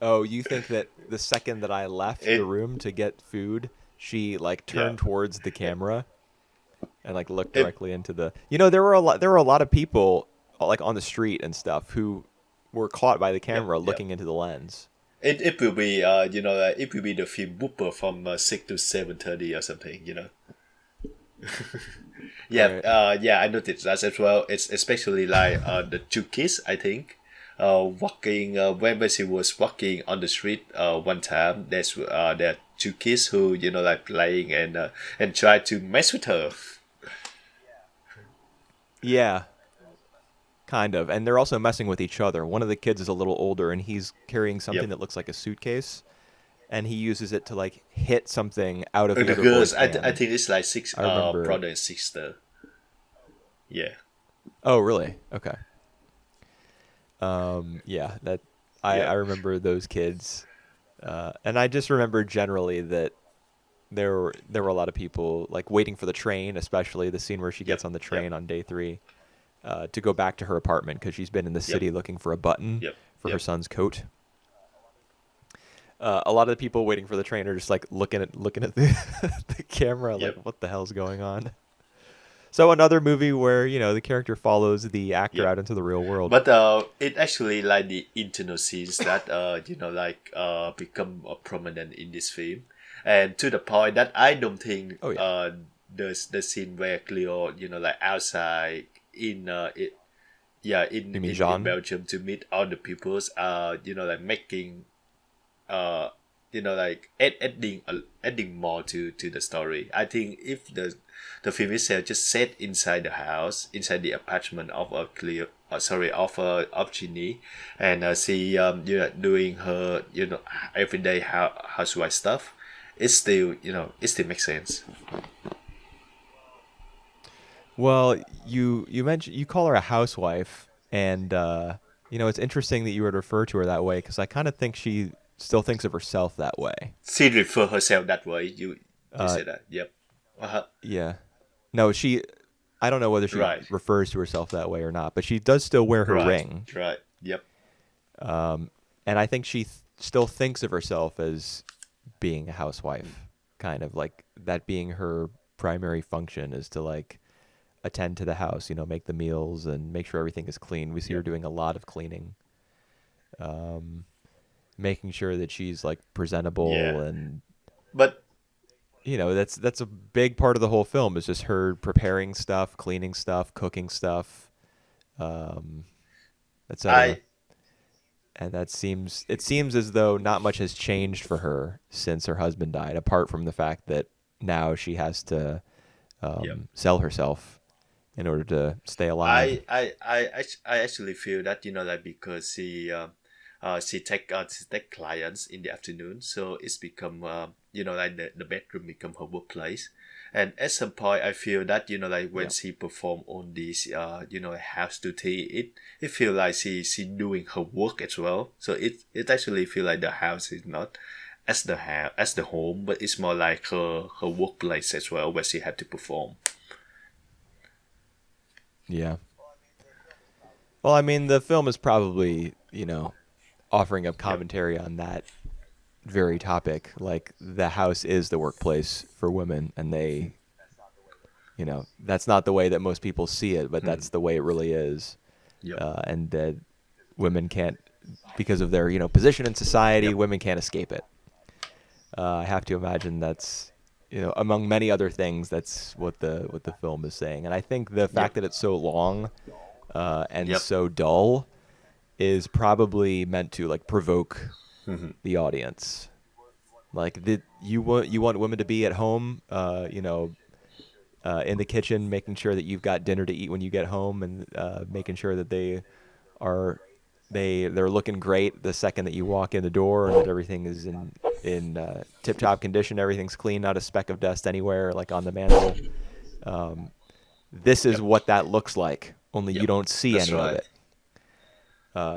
Oh, you think that the second that I left It the room to get food, she like yeah. turned towards the camera and like looked It directly into the. There were a lot of people like on the street and stuff who were caught by the Yep. camera Yep. looking into the lens. It will be like, it will be the film Booper from 6 to 7:30 or something. Yeah, Right. yeah, I noticed that as well. It's especially like the two kids, I think, walking when she was walking on the street one time. There are two kids who like playing and try to mess with her. Yeah, kind of. And they're also messing with each other. One of the kids is a little older, and he's carrying something Yep. that looks like a suitcase, and he uses it to like hit something out of the The other girls, boy's I hand. think it's like six I remember. brother and sister. Yeah. Oh, really? Okay. Yeah, that I Yeah. remember those kids, and I just remember generally that there were a lot of people like waiting for the train, especially the scene where she Yep. gets on the Yep. train on day 3, to go back to her apartment because she's been in the Yep. city looking for a button Yep. for her Yep. son's coat. A lot of the people waiting for the train are just like looking at the the camera, like Yep. what the hell's going on. So another movie where the character follows the actor Yep. out into the real world. But it actually like the internal scenes that like become prominent in this film, and to the point that I don't think Oh yeah. the scene where Cleo like outside in yeah You mean in Jeanne? Belgium to meet all the peoples like making uh like adding more to the story. I think if the film itself just set inside the house, inside the apartment of sorry, of Jeanne, and she doing her everyday housewife stuff. It still it still makes sense. Well, you mentioned you call her a housewife, and it's interesting that you would refer to her that way because I kind of think she still thinks of herself that way. She refer herself that way. You Uh, say that. Yep. Uh-huh. yeah. No, she. I don't know whether she Right. refers to herself that way or not, but she does still wear her Right. ring, Right. Yep. and I think she still thinks of herself as being a housewife, kind of like that being her primary function is to like attend to the house, make the meals and make sure everything is clean. We see her Yep. doing a lot of cleaning, making sure that she's like presentable, Yeah. and But that's a big part of the whole film is just her preparing stuff, cleaning stuff, cooking stuff, etc. I And it seems as though not much has changed for her since her husband died, apart from the fact that now she has to yep. sell herself in order to stay alive. I actually feel that like because she take clients in the afternoon, so it's become like the bedroom become her workplace, and at some point I feel that like when Yeah. she perform on this house duty, it feel like she doing her work as well. So it actually feel like the house is not as the home, but it's more like her workplace as well, where she had to perform. Yeah. Well, I mean, the film is probably, offering up Yep. commentary on that very topic. Like, the house is the workplace for women, and that's not the way that most people see it, but that's the way it really is. Yep. And that women can't, because of their, position in society, Yep. women can't escape it. I have to imagine that's, among many other things, that's what the film is saying. And I think the Yep. fact that it's so long and Yep. so dull is probably meant to like provoke the audience. Like you want women to be at home, in the kitchen, making sure that you've got dinner to eat when you get home, and making sure that are they're looking great the second that you walk in the door, and that everything is in tip top condition, everything's clean, not a speck of dust anywhere, like on the mantle. This is Yep. what that looks like. Only you Yep. don't see That's any of right.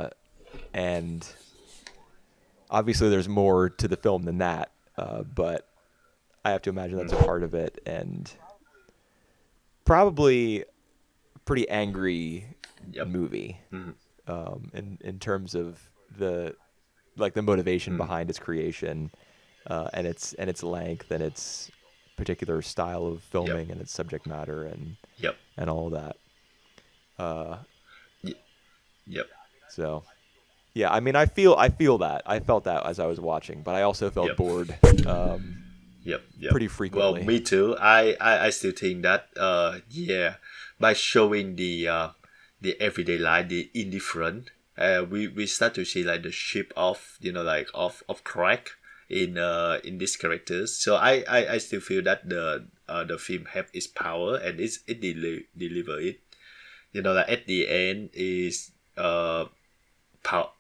it, and obviously there's more to the film than that. But I have to imagine that's a part of it, and probably pretty angry Yep. movie in terms of the motivation behind its creation, and its length and its particular style of Yep. filming and its subject matter Yep. and all that. Y- Yep. So yeah, I mean, I feel that I felt that as I was watching, but I also felt Yep. bored Yep. Yep. pretty Well, frequently. me too. I still think that yeah, by showing the everyday life, the indifferent, we start to see like the shape of like of crack in these characters. So I still feel that the film have its power, and deliver it. Like at the end is pow-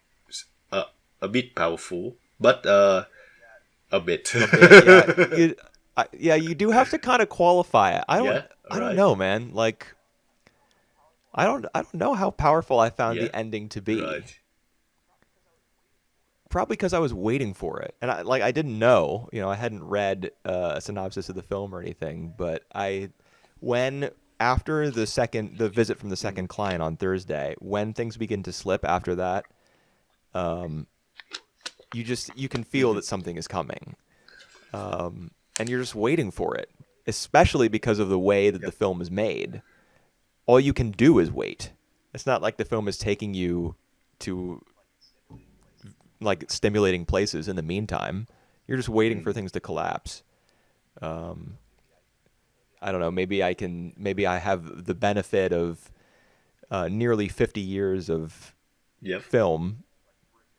uh, a bit powerful, but a bit. A bit, yeah. You do have to kind of qualify it. Yeah. I don't Right. know, man. Like, I don't know how powerful I found Yeah. the ending to be. Right. Probably because I was waiting for it, and I didn't know. I hadn't read a synopsis of the film or anything. But when after the visit from the second client on Thursday, when things begin to slip after that, you can feel that something is coming, and you're just waiting for it. Especially because of the way that the Yep. film is made, all you can do is wait. It's not like the film is taking you to like stimulating places in the meantime. You're just waiting for things to collapse. I don't know. Maybe I have the benefit of nearly 50 years of Yep. film,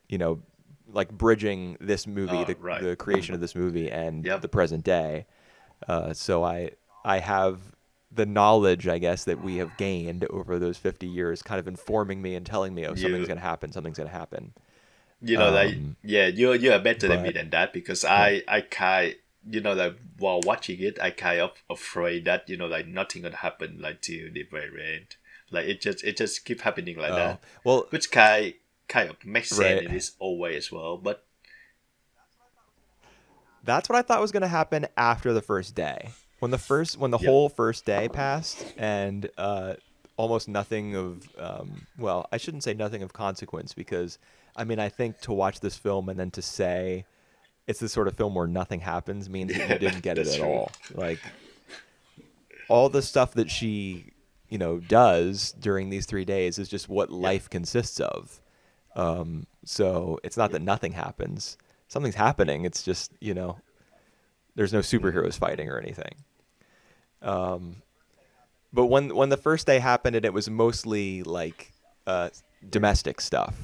you know, like bridging this movie, Right. the creation of this movie and Yep. the present day. So I have the knowledge, I guess, that we have gained over those 50 years, kind of informing me and telling me, oh, something's You gonna happen, something's gonna happen. like Um, yeah, you are better than me but than that because yeah, I kind like while watching it I kind of afraid that like nothing gonna happen like till the very end. Like it just keep happening like oh, that, well, which kind of makes sense right. in its own way as well. But That's what I thought was gonna happen after the first day. When the yep, whole first day passed and almost nothing of well, I shouldn't say nothing of consequence because I mean I think to watch this film and then to say it's the sort of film where nothing happens means that you yeah, didn't get it that's at true. all. Like all the stuff that she, does during these 3 days is just what Yep, life consists of. So it's not yep, that nothing happens. Something's happening. It's just, there's no mm, superheroes fighting or anything. But when the first day happened and it was mostly like domestic stuff,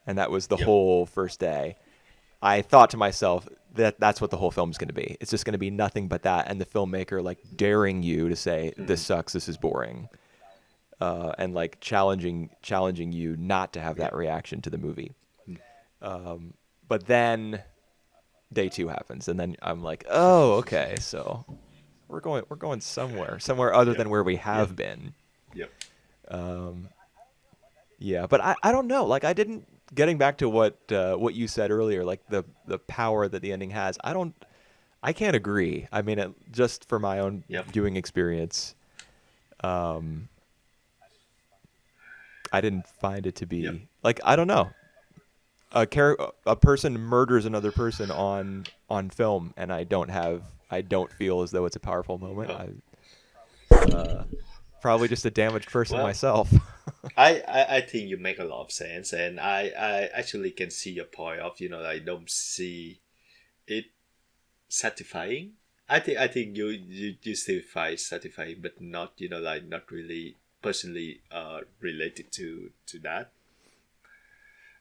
and that was the yep, whole first day, I thought to myself that that's what the whole film's going to be. It's just going to be nothing but that, and the filmmaker like daring you to say this mm, sucks, this is boring, and like challenging you not to have that yep, reaction to the movie. mm, But then day two happens, and then I'm like, oh, okay, so we're going somewhere other yep, than where we yep, have been. yep, Yeah, but I don't know. Like I didn't getting back to what you said earlier, like the power that the ending has. I can't agree. I mean, just for my own yep, viewing experience, um, I didn't find it to yep. be like I don't know. A person murders another person on film, and I don't feel as though it's a powerful moment. Oh, Probably just a damaged person well, myself. I think you make a lot of sense, and I actually can see your point of I don't see it satisfying. I think you still find satisfying, but not like not really personally related to that.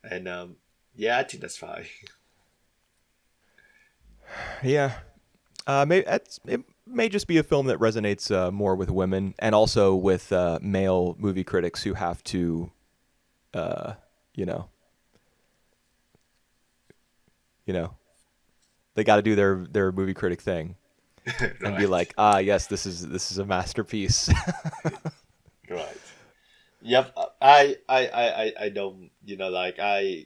And yeah, I think that's fine. Yeah, it may just be a film that resonates more with women and also with male movie critics who have to, uh, you know, you know, they got to do their movie critic thing and be Right, like, ah, yes, this is a masterpiece. right. Yep. I don't like I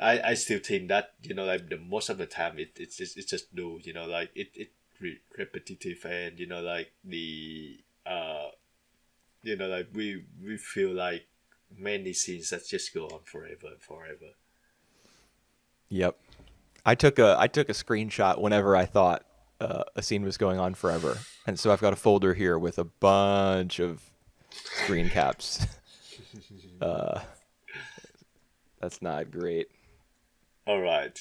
I still think that like the most of the time it's just do like it repetitive, and like the like we feel like many scenes that just go on forever and forever. Yep. I took a screenshot whenever I thought a scene was going on forever, and so I've got a folder here with a bunch of screen caps. Uh, that's not great. All right.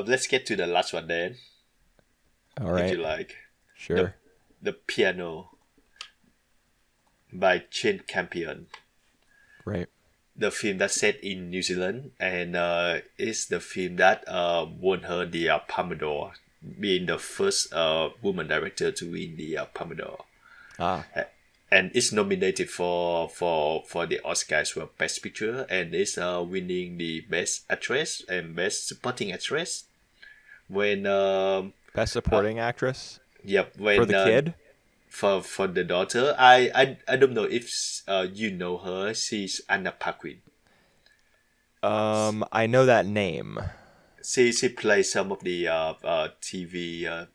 Let's get to the last one then. All If you right, like the sure. the piano by Chin Campion. Right. The film that's set in New Zealand, and it's the film that won her the Palme d'Or, being the first woman director to win the Palme d'Or. Ah, And it's nominated for the Oscars for Best Picture, and it's winning the Best Actress and Best Supporting Actress. When best uh, supporting actress yep, for when the kid. for the daughter, I don't know if you know her. She's Anna Paquin. I know that name. She plays some of the TV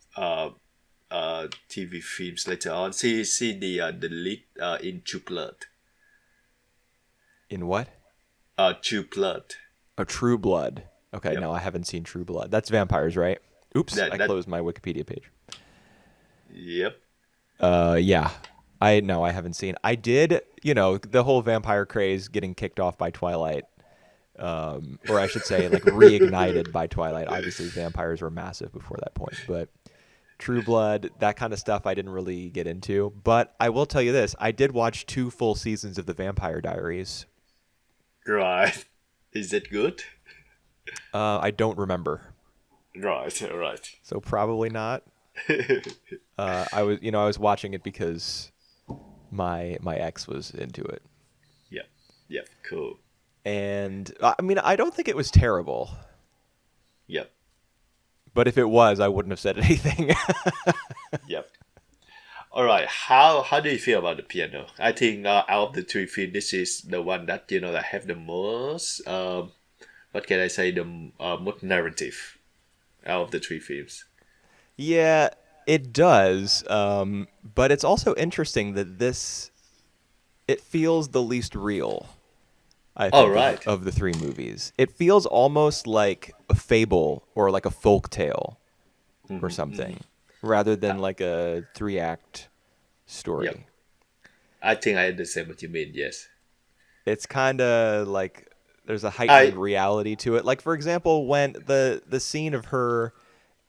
TV films later on. She the lead in True Blood. In what? True Blood. Oh, True Blood. Okay, Yep. no, I haven't seen True Blood. That's vampires, right? Oops, I That closed my Wikipedia page. Yep. Yeah. I haven't seen. I did, the whole vampire craze getting kicked off by Twilight. Or I should say, like reignited by Twilight. Obviously, vampires were massive before that point, but True Blood, that kind of stuff, I didn't really get into. But I will tell you this: I did watch 2 full seasons of The Vampire Diaries. Right. Is that good? I don't remember, Right. Right. so probably not. I was watching it because my ex was into it, Yep. Yep. Cool. and I mean, I don't think it was terrible, Yep. but if it was, I wouldn't have said anything. Yep. All right. How do you feel about the piano? I think out of the three films, this is the one that that have the most what can I say, the most narrative out of the three films. Yeah, it does, but it's also interesting that this it feels the least real. I All think right. of the three movies. It feels almost like a fable or like a folk tale or something, rather than like a three-act Yep. story. I think I understand what you mean. Yes. It's kind of like there's a I heightened reality to it. Like for example, when the scene of her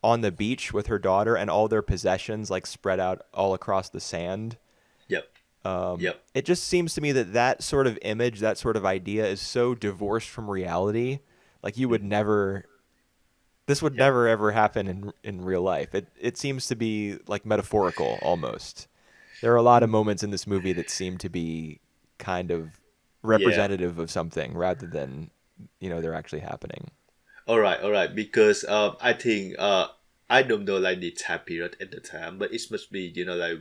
on the beach with her daughter and all their possessions like spread out all across the sand. Yep. Yep. It just seems to me that that sort of image, that sort of idea is so divorced from reality. Like you would never this would Yep. never ever happen in real life. It seems to be like metaphorical almost. There are a lot of moments in this movie that seem to be kind of Yeah. representative of something rather than they're actually happening. All right. All right. Because I think I don't know like the time period at the time, but it must be like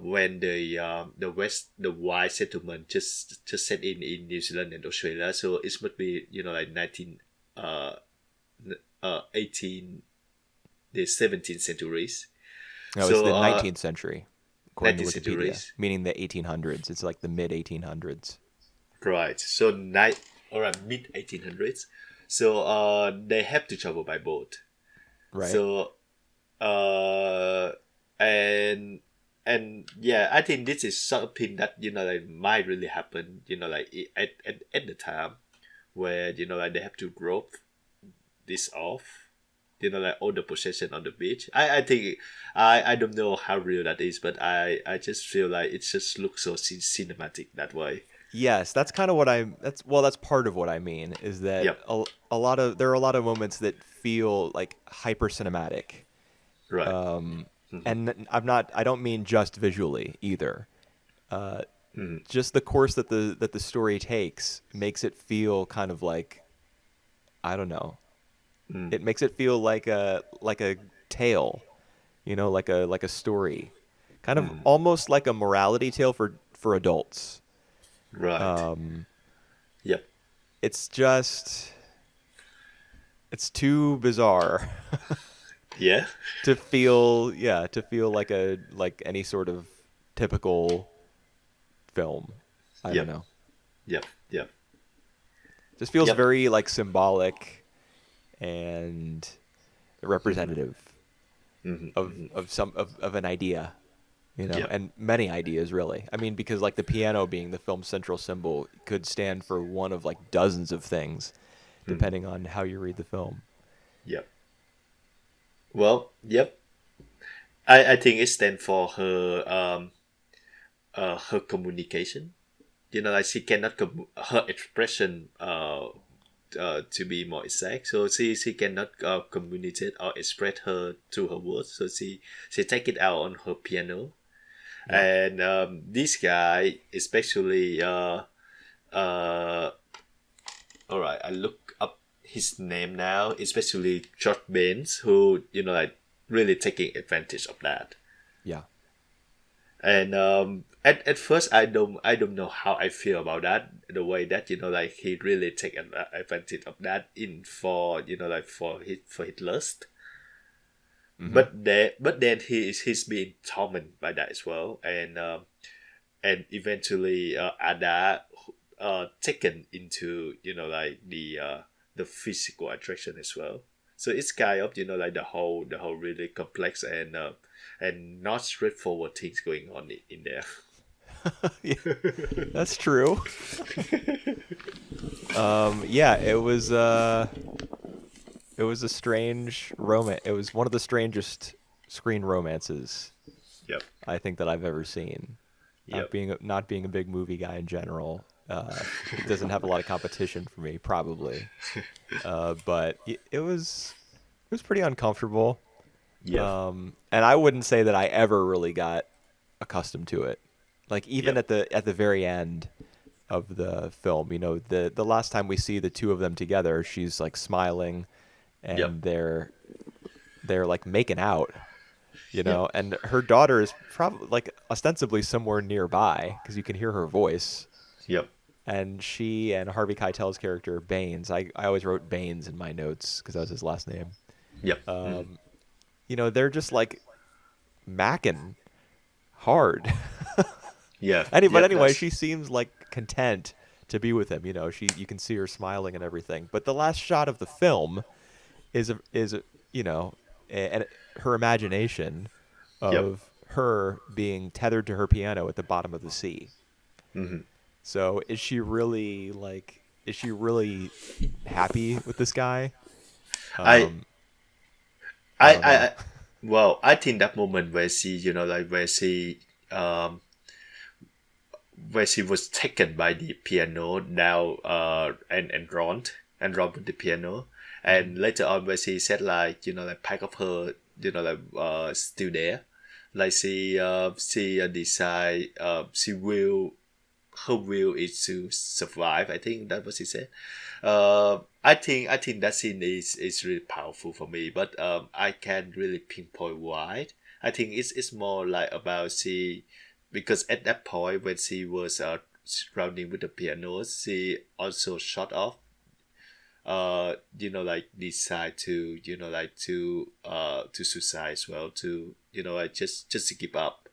when the white settlement just set in New Zealand and Australia. So it must be like 18 the 17th centuries. No, it's So the 19th century, according to 19th Wikipedia, centuries. meaning the 1800s. It's like the mid 1800s, Right. So all right, mid 1800s. So they have to travel by boat. right? So uh and yeah, I think this is something that like might really happen. Like at the time where like they have to drop this off. Like all the possession on the beach. I think I don't know how real that is, but I just feel like it just looks so cinematic that way. Yes, that's kind of what I. That's part of what I mean is that Yep. a lot of there are a lot of moments that feel like hyper cinematic, Right. and I don't mean just visually either. Mm. Just the course that the story takes makes it feel kind of like I don't know. Mm. It makes it feel like a tale, like a story, kind of Mm. almost like a morality tale for adults. Right. Yep. It's just it's too bizarre Yeah. to feel like any sort of typical film. I don't Yep. know. Yep. Yep. Just feels Yep. very like symbolic and representative of an idea, Yep. and many ideas really. I mean, because like the piano being the film's central symbol could stand for one of like dozens of things, depending on how you read the film. Yep. Well, yep. I think it stands for her communication. Like she cannot her expression to be more exact. So she cannot communicate or express her through her words. So she take it out on her piano. Yeah. And this guy, especially uh, all right, I look up his name now, especially George Baines, who like really taking advantage of that. Yeah. And at first I don't know how I feel about that, the way that like he really take advantage of that in for like for his lust. Hmm. But then he's being tormented by that as well, and eventually Ada taken into like the physical attraction as well. So it's kind of like the whole really complex and not straightforward things going on in there. Yeah, that's true. Yeah, it was a strange romance. It was one of the strangest screen romances Yep. I think that I've ever seen. Yep. Not being a big movie guy in general, it doesn't have a lot of competition for me, probably. But it was pretty uncomfortable. Yep. And I wouldn't say that I ever really got accustomed to it. Like even Yep. at the very end of the film, the last time we see the two of them together, she's like smiling, Yep. and they're like making out, Yep. and her daughter is probably like ostensibly somewhere nearby because you can hear her voice. Yep. And she and Harvey Keitel's character Baines, I always wrote Baines in my notes because that was his last name. Yep. They're just like macking hard. Yeah. But Yep. anyway, That's she seems like content to be with him. You can see her smiling and everything. But the last shot of the film is you know, and her imagination yep. of her being tethered to her piano at the bottom of the sea. So is she really happy with this guy? I I don't know. I well, I think that moment where she, like um where she was taken by the piano now, and drawn with the piano, and later on where she said like, like part of her, like still there, like she decide, she will her will is to survive. I think that what she said. I think that scene is really powerful for me, but I can't really pinpoint why. I think it's more like about she, because at that point when she was rounding with the piano, she also shut off. Like decide to, to suicide as well, to, like just to give up.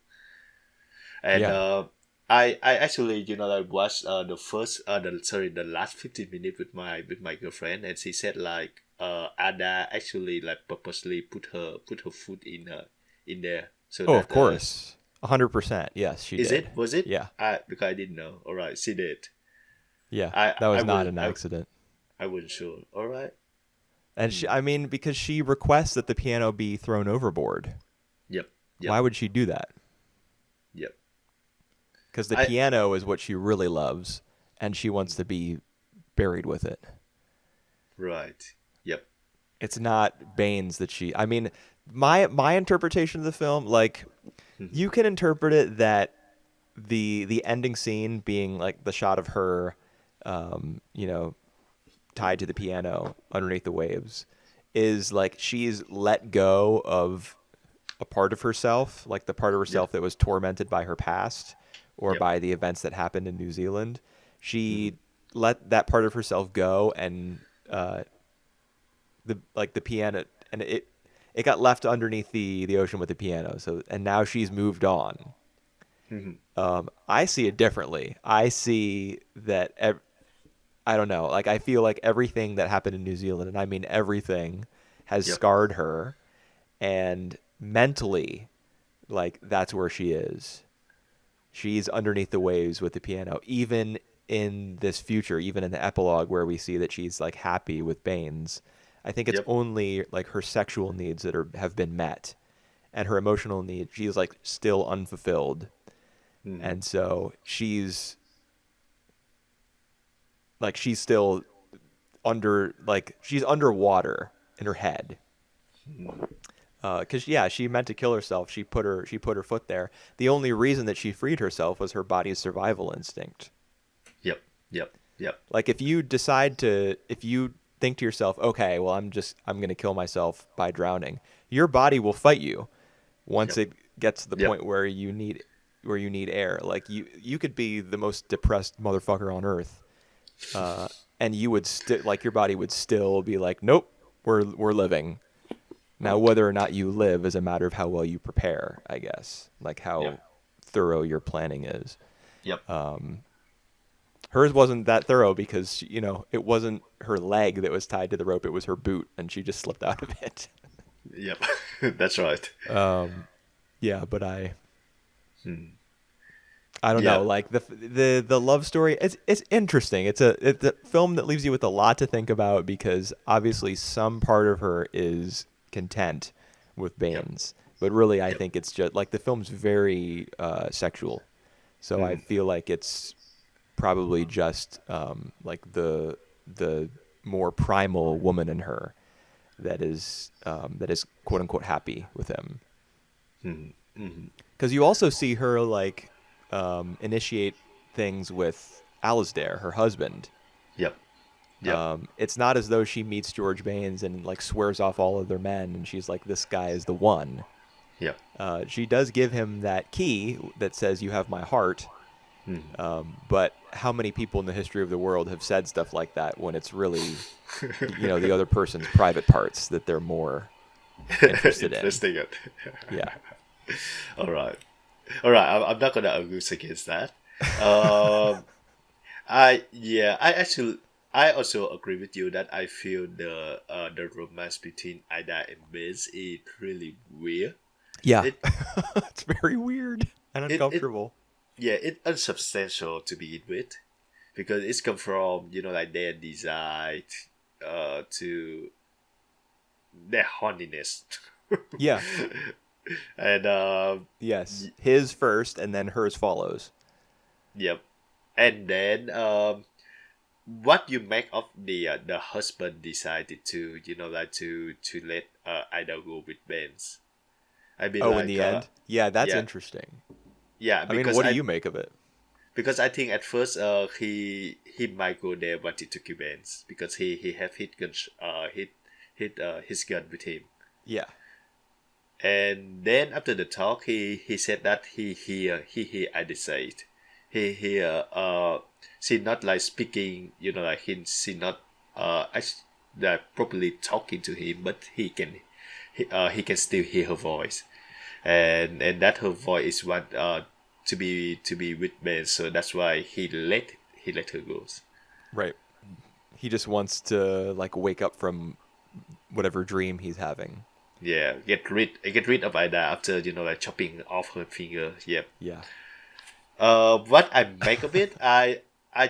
And Yeah. I actually, like watched the last 15 minutes with my girlfriend, and she said like, Ada actually like purposely put her foot in there, so Oh, of that course. 100%. Yes, she is did. it was it Yeah. I because I didn't know. All right, she did. Yeah. I That I was not was an accident. I wasn't sure. All right. And Hmm. I mean, because she requests that the piano be thrown overboard. Yep. Why Yep. would she do that? Yep. Because the I piano is what she really loves, and she wants to be buried with it. Right. Yep. It's not Baines that she. I mean, my interpretation of the film, like, you can interpret it that the ending scene being like the shot of her, um, you know, tied to the piano underneath the waves, is like she's let go of a part of herself, like the part of Yep. herself that was tormented by her past or Yep. by the events that happened in New Zealand. She let that part of herself go, and the piano, and it got left underneath the ocean with the piano. So, and now she's moved on. I see it differently. I see that I don't know. Like, I feel like everything that happened in New Zealand, and I mean everything, has Yep. scarred her, and mentally, like, that's where she is. She's underneath the waves with the piano, even in this future, even in the epilogue where we see that she's like happy with Baines. I think it's Yep. only like her sexual needs that have been met, and her emotional needs, she's like still unfulfilled. And so she's still she's underwater in her head. Because yeah, she meant to kill herself. She put her foot there. The only reason that she freed herself was her body's survival instinct. Yep. Yep. Yep. Like, if you think to yourself, okay, well, I'm gonna kill myself by drowning, your body will fight you once Yep. it gets to the Yep. point where you need air. Like, you could be the most depressed motherfucker on earth, and you would still, like, your body would still be like, nope, we're living. Now, whether or not you live is a matter of how well you prepare, I guess, like how Yep. thorough your planning is. Yep. Hers wasn't that thorough because, it wasn't her leg that was tied to the rope, it was her boot, and she just slipped out of it. Yep. That's right. Yeah, but I don't know, Yeah. like the love story, it's interesting. It's a film that leaves you with a lot to think about, because obviously some part of her is content with Yep. Baines, but really I Yep. think it's just like the film's very sexual. So I feel like it's probably just like the more primal woman in her. that is quote unquote happy with him. Mm-hmm. Because you also see her like initiate things with Alasdair, her husband. Yep. Yep. It's not as though she meets George Baines and like swears off all other men, and she's like, "This guy is the one." Yep. She does give him that key that says, "You have my heart." Mm. But how many people in the history of the world have said stuff like that when it's really, the other person's private parts that they're more interested in? Interesting. It. Yeah. All right. All right. I'm not gonna argue against that. Um, I also agree with you that I feel the romance between Ida and Baines is really weird. Yeah. It It's very weird and it uncomfortable. yeah, it's unsubstantial to begin with because it's come from like their desire to their horniness. Yeah. And Yes. His first and then hers follows. yep. And then what you make of the husband decided to to let Ida go with Benz. I mean, Oh, in like the end? Yeah, that's yeah, interesting. yeah, I mean, because what do you make of it? I think at first he might go there wanted to kill Benz because he have his gun with him. Yeah. And then after the talk, he said that he I decide she not like speaking, like she not like properly talking to him, but he can still hear her voice, and that her voice is what to be with Ben, so that's why he let her go. Right. He just wants to like wake up from whatever dream he's having. Yeah, get rid of Ida after like chopping off her finger. Yep. Yeah. What I make of it, I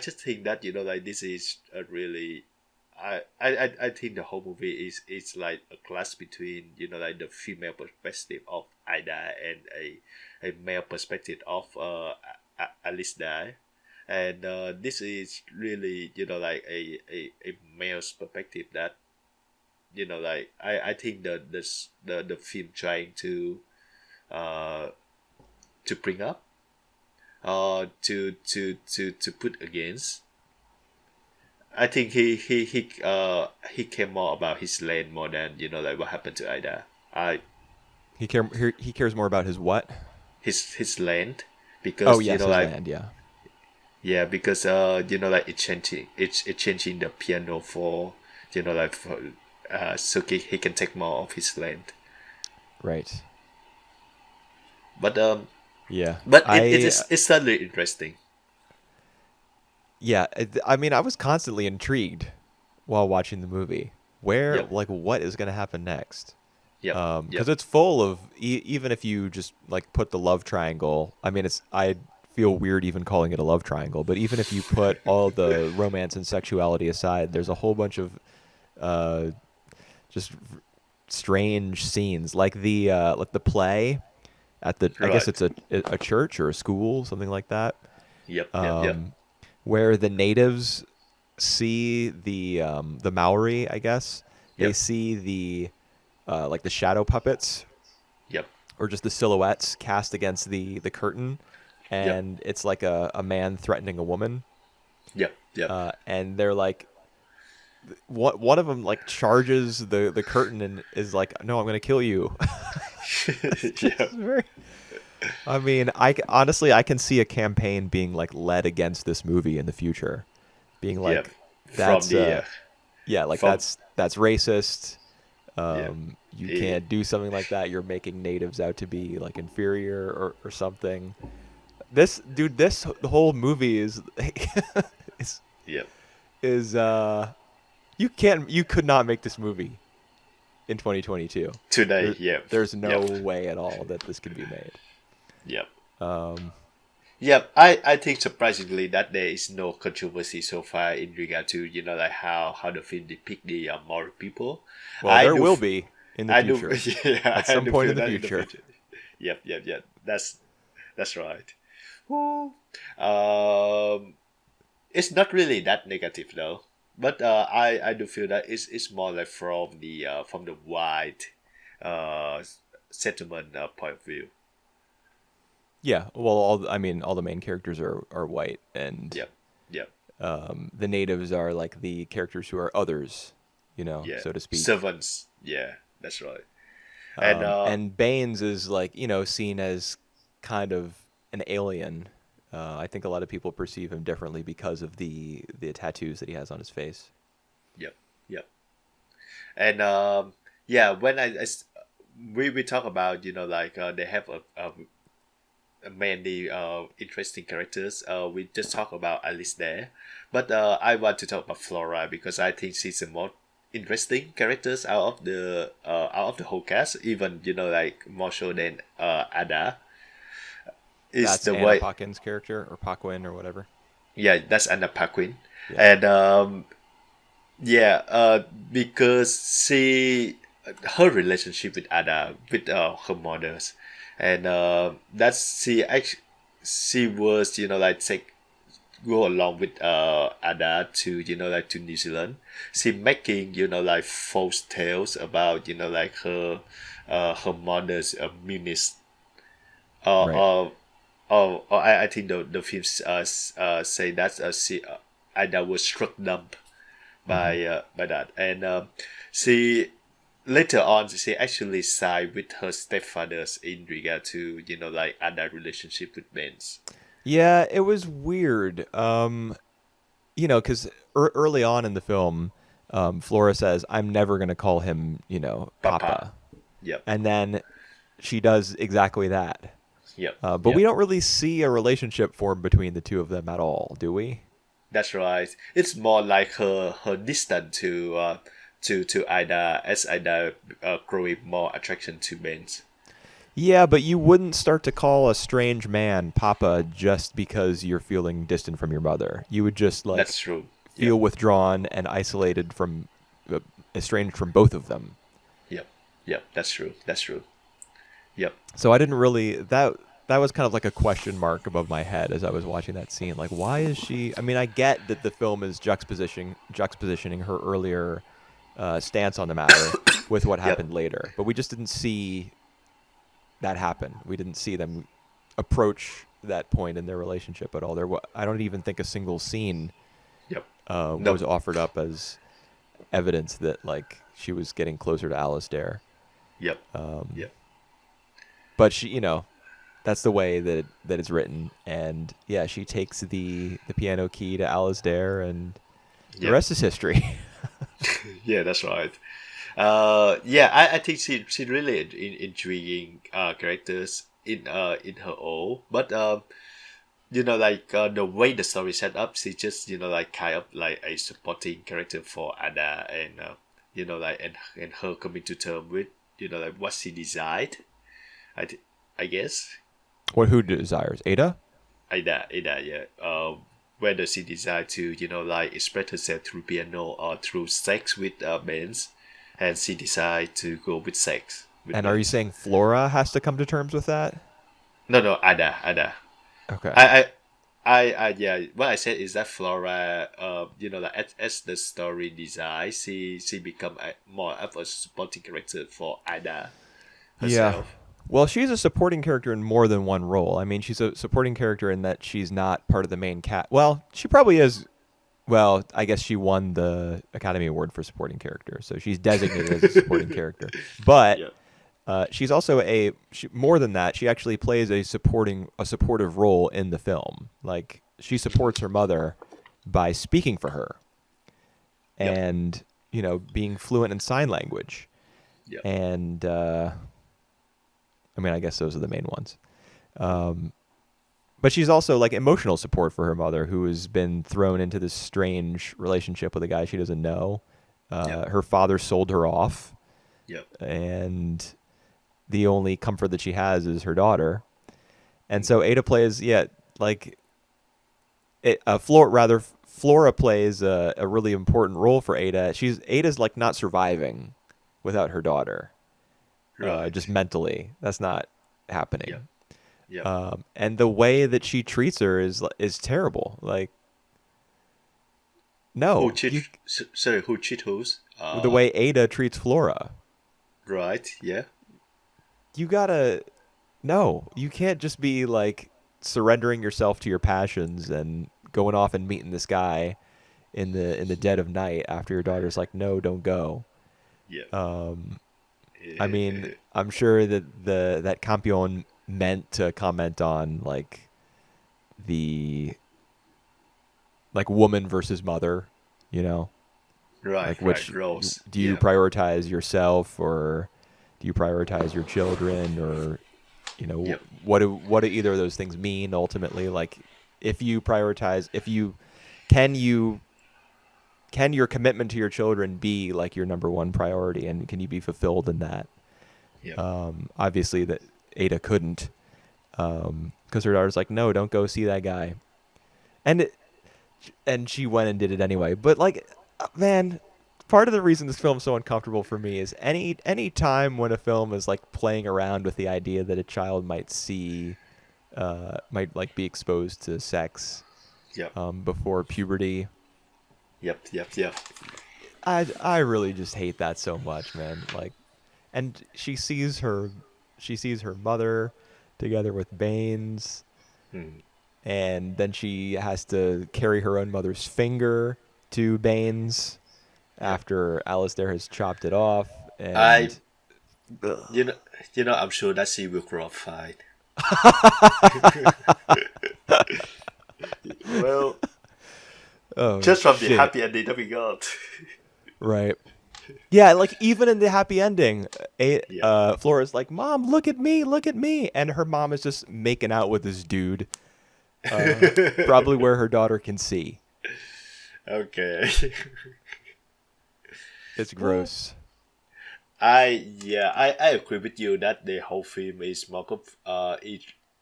just think that like this is a really, I think the whole movie is like a clash between like the female perspective of Ida and a male perspective of Alice Dai, and this is really like a male's perspective that like I think the film trying uh to bring up to put against. I think he care more about his land more than like what happened to Ida. He cares more about his what? His land Oh, because yes, his like land, yeah. yeah, because like it's changing the piano for like for, so he can take more of his land. Right. But Yeah. it's certainly interesting. Yeah, I mean, I was constantly intrigued while watching the movie. Where, Yep. like, what is going to happen next? Yep. Because Yep. it's full of even if you just like put the love triangle. I mean, I feel weird even calling it a love triangle, but even if you put all the romance and sexuality aside, there's a whole bunch of uh, just strange scenes, like the play at the I guess Right. it's a church or a school, something like that, Yep. Yep. Yep. where the natives see the Maori, I guess they Yep. see the like the shadow puppets Yep. or just the silhouettes cast against the curtain, Yep. and it's like a man threatening a woman, Yep. Yep. and they're like one of them like charges the curtain and is like, "No, I'm gonna kill you." Yep. Very. I mean, honestly I can see a campaign being like led against this movie in the future, being Yep. like, From "That's the yeah, like from that's racist. yeah. You Eh, can't do something like that. You're making natives out to be like inferior or something." This dude, the whole movie is is Yep. is you could not make this movie in 2022. Today. There, Yep. there's no Yep. way at all that this could be made. Yep. Um, Yep. I think surprisingly that there is no controversy so far in regard to like how the film depict the Maori people. well, I there do. will be in the I do. future, Yeah. at I some do point feel in the that in the future. future. Yep. Yep. Yep. That's right. Woo. It's not really that negative though, but I do feel that it's more like from the white uh settlement point of view. Yeah, well, I mean, all the main characters are white, and Yep, yep, the natives are like the characters who are others, yeah. so to speak. Servants. Yeah, that's right. And And Baines is like, seen as kind of an alien. I think a lot of people perceive him differently because of the tattoos that he has on his face. yep, yep. And yeah, we talk about like they have a mainly interesting characters. We just talk about Alice there, but I want to talk about Flora because I think she's the most interesting characters out of the whole cast. Even like more so than Ada is That's the Anna way. Paquin's character, or Paquin, or whatever. Yeah, that's Anna Paquin, Yeah. and yeah, because her relationship with Ada, with her mothers, and that's she was like take go along with Ada to like to New Zealand. She making like false tales about like her mother's meanness. Right. I think the films say that Ada was struck dumb Hmm. by that, and she later on she actually sided with her stepfathers in regard to like Ada relationship with Ben's. Yeah, it was weird. Because early on in the film, Flora says, "I'm never going to call him, Papa. Papa," Yep. and then she does exactly that. Yep. But we Yep. don't really see a relationship form between the two of them at all, do we? That's right. It's more like her distance to Ida as Ida growing more attraction to Ben's. Yeah, but you wouldn't start to call a strange man Papa just because you're feeling distant from your mother. You would just like That's true. Yep. feel withdrawn and isolated estranged from both of them. Yep. Yep. That's true. That's true. Yep. So I didn't really that was kind of like a question mark above my head as I was watching that scene. Like, why is she? I mean, I get that the film is juxtapositioning her earlier stance on the matter with what Yep. happened later, but we just didn't see that happen. We didn't see them approach that point in their relationship at all. I don't even think a single scene Yep. No. was offered up as evidence that like she was getting closer to Alistair. Yep. Um, Yep. but she, that's the way that it's written. And yeah, she takes the piano key to Alistair, and the Yep. rest is history. Yeah, that's right. Yeah, I think she really intriguing characters in her own, but like the way the story set up, she just like kind of like a supporting character for Ada, and like and her coming to terms with like what she desired. I th- I guess Who desires Ada? Ada, yeah. Whether she decide to like express herself through piano or through sex with bands, and she decide to go with sex with And are you bands. saying Flora has to come to terms with that? No, Ada. Okay. I, yeah. What I said is that Flora, like as the story design, she become more of a supporting character for Ada Yeah. herself. Well, she's a supporting character in more than one role. I mean, she's a supporting character in that she's not part of the main cast. Well, she probably is. Well, I guess she won the Academy Award for supporting character, so she's designated as a supporting character. But Yeah. she's also more than that. She actually plays a supportive role in the film. Like she supports her mother by speaking for her Yep. and being fluent in sign language. Yep. And I mean, I guess those are the main ones. But she's also like emotional support for her mother, who has been thrown into this strange relationship with a guy she doesn't know. Yep. Her father sold her off, Yep. and the only comfort that she has is her daughter. And so Ada plays, yeah, like Flora plays a really important role for Ada. Ada's like not surviving without her daughter, Right. just mentally. That's not happening. Yep. Yep. And the way that she treats her is terrible. Like No, Who cheat? you Sorry, who cheat who's? the way Ada treats Flora. Right. Yeah. You gotta no, you can't just be like surrendering yourself to your passions and going off and meeting this guy in the dead of night after your daughter's like, no, don't go. Yeah. I mean, I'm sure that that Campion meant to comment on the woman versus mother, you know, Right. like Right. which Rose. do you Yeah. prioritize yourself or do you prioritize your children or Yep. what do either of those things mean ultimately? Like if you prioritize, if you can you can your commitment to your children be like your number one priority and can you be fulfilled in that? Yep. Obviously that Ada couldn't because her daughter's like, no, don't go see that guy. And and she went and did it anyway. But like, man, part of the reason this film's so uncomfortable for me is any time when a film is like playing around with the idea that a child might see, might like be exposed to sex Yep. before puberty. Yep. Yep. Yep. I really just hate that so much, man. Like, and she sees her mother together with Baines. Hmm. And then she has to carry her own mother's finger to Baines Yep. after Alistair has chopped it off. I. And You know. You know. I'm sure that she will grow up fine. Well, oh, just from the shit. happy ending that we got. Right. Yeah, like even in the happy ending, Yeah. Flora's like, "Mom, look at me," and her mom is just making out with this dude, probably where her daughter can see. Okay. It's gross. I agree with you that the whole film is more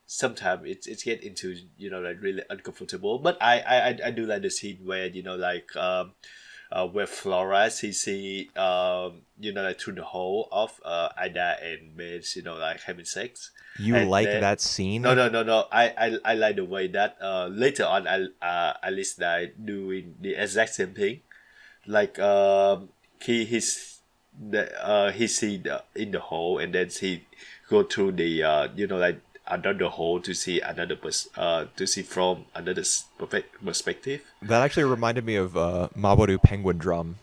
sometimes it's get into like really uncomfortable, but I do like the scene where where Flora she see like through the hole of Ida and Maze like having sex. You And like then that no, scene? no, no, no. I like the way that later on Alice doing the exact same thing. Like he see in the hole and then he go through the like another hole to see to see from another perspective. That actually reminded me of Maboru Penguin Drum.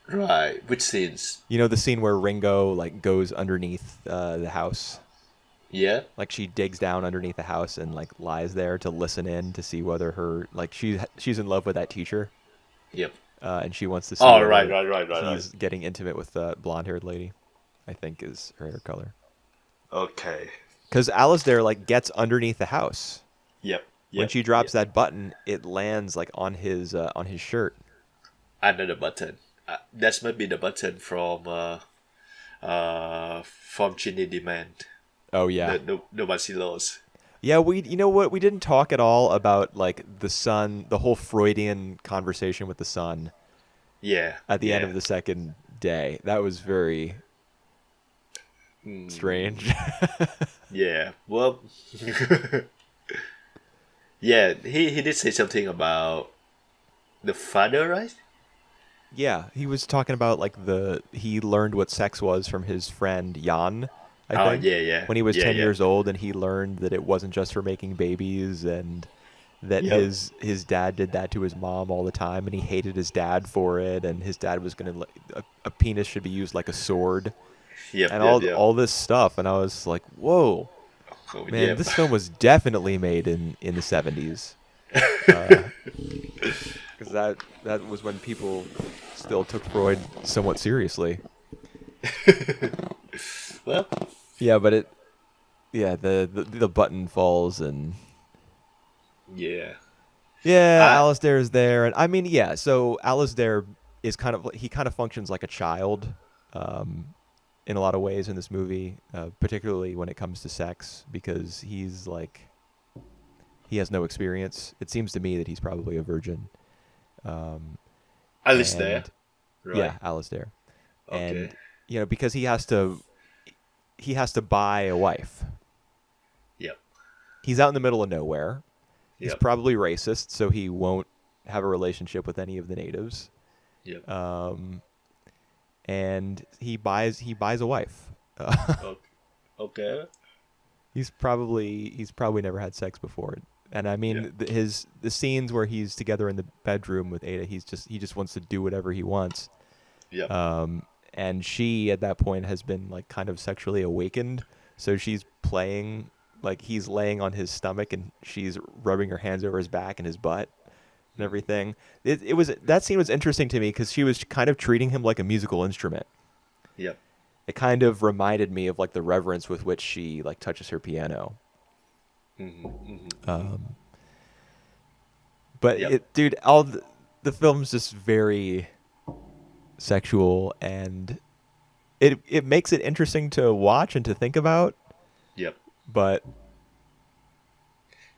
Right. Which scenes? You know the scene where Ringo like goes underneath the house, Yeah. like she digs down underneath the house and like lies there to listen in to see whether her like she's in love with that teacher, Yep. and she wants to see Oh, right, whether right, right, right, right. he's getting intimate with the blonde-haired lady. I think is her hair color. Okay. Because Alasdair like gets underneath the house. Yep. When Yep. she drops Yep. that button, it lands like on his shirt. Another button. That must be the button from Jeanne Dielman. Oh yeah. The Basilos. Yeah, we you know what we didn't talk at all about like the son, the whole Freudian conversation with the son Yeah. at the end Yeah. of the second day. That was very strange. Yeah. Well. Yeah. He did say something about the father, right? Yeah, he was talking about like he learned what sex was from his friend Jan, I Oh think, yeah, yeah, when he was yeah, 10 yeah. years old and he learned that it wasn't just for making babies and that Yep. his dad did that to his mom all the time and he hated his dad for it and his dad was going to a penis should be used like a sword Yep. and Yep. Yep. all this stuff and I was like, "Whoa, Oh, man, yep. this film was definitely made in the 70s." Cuz that was when people still took Freud somewhat seriously. Well. Yeah, but the button falls and Yeah. yeah, I. Alasdair is there and I mean yeah, so Alasdair is he kind of functions like a child in a lot of ways in this movie, particularly when it comes to sex because he's like he has no experience. It seems to me that he's probably a virgin. Alice there. And Right. yeah, Alasdair. Okay. And because he has to buy a wife. Yep. He's out in the middle of nowhere. He's Yep. probably racist, so he won't have a relationship with any of the natives. Yep. Um, and he buys a wife. Uh, Okay. Okay. he's probably never had sex before, and I Yeah. mean the scenes where he's together in the bedroom with Ada, he just wants to do whatever he wants. Yep. And she at that point has been like kind of sexually awakened, so she's playing like he's laying on his stomach and she's rubbing her hands over his back and his butt and Mhm. everything. It was that scene was interesting to me because she was kind of treating him like a musical instrument. Yep. It kind of reminded me of like the reverence with which she like touches her piano. Mhm. Mhm. Mhm. Um, but Yep. dude, all the film's just very sexual, and it makes it interesting to watch and to think about, Yep. but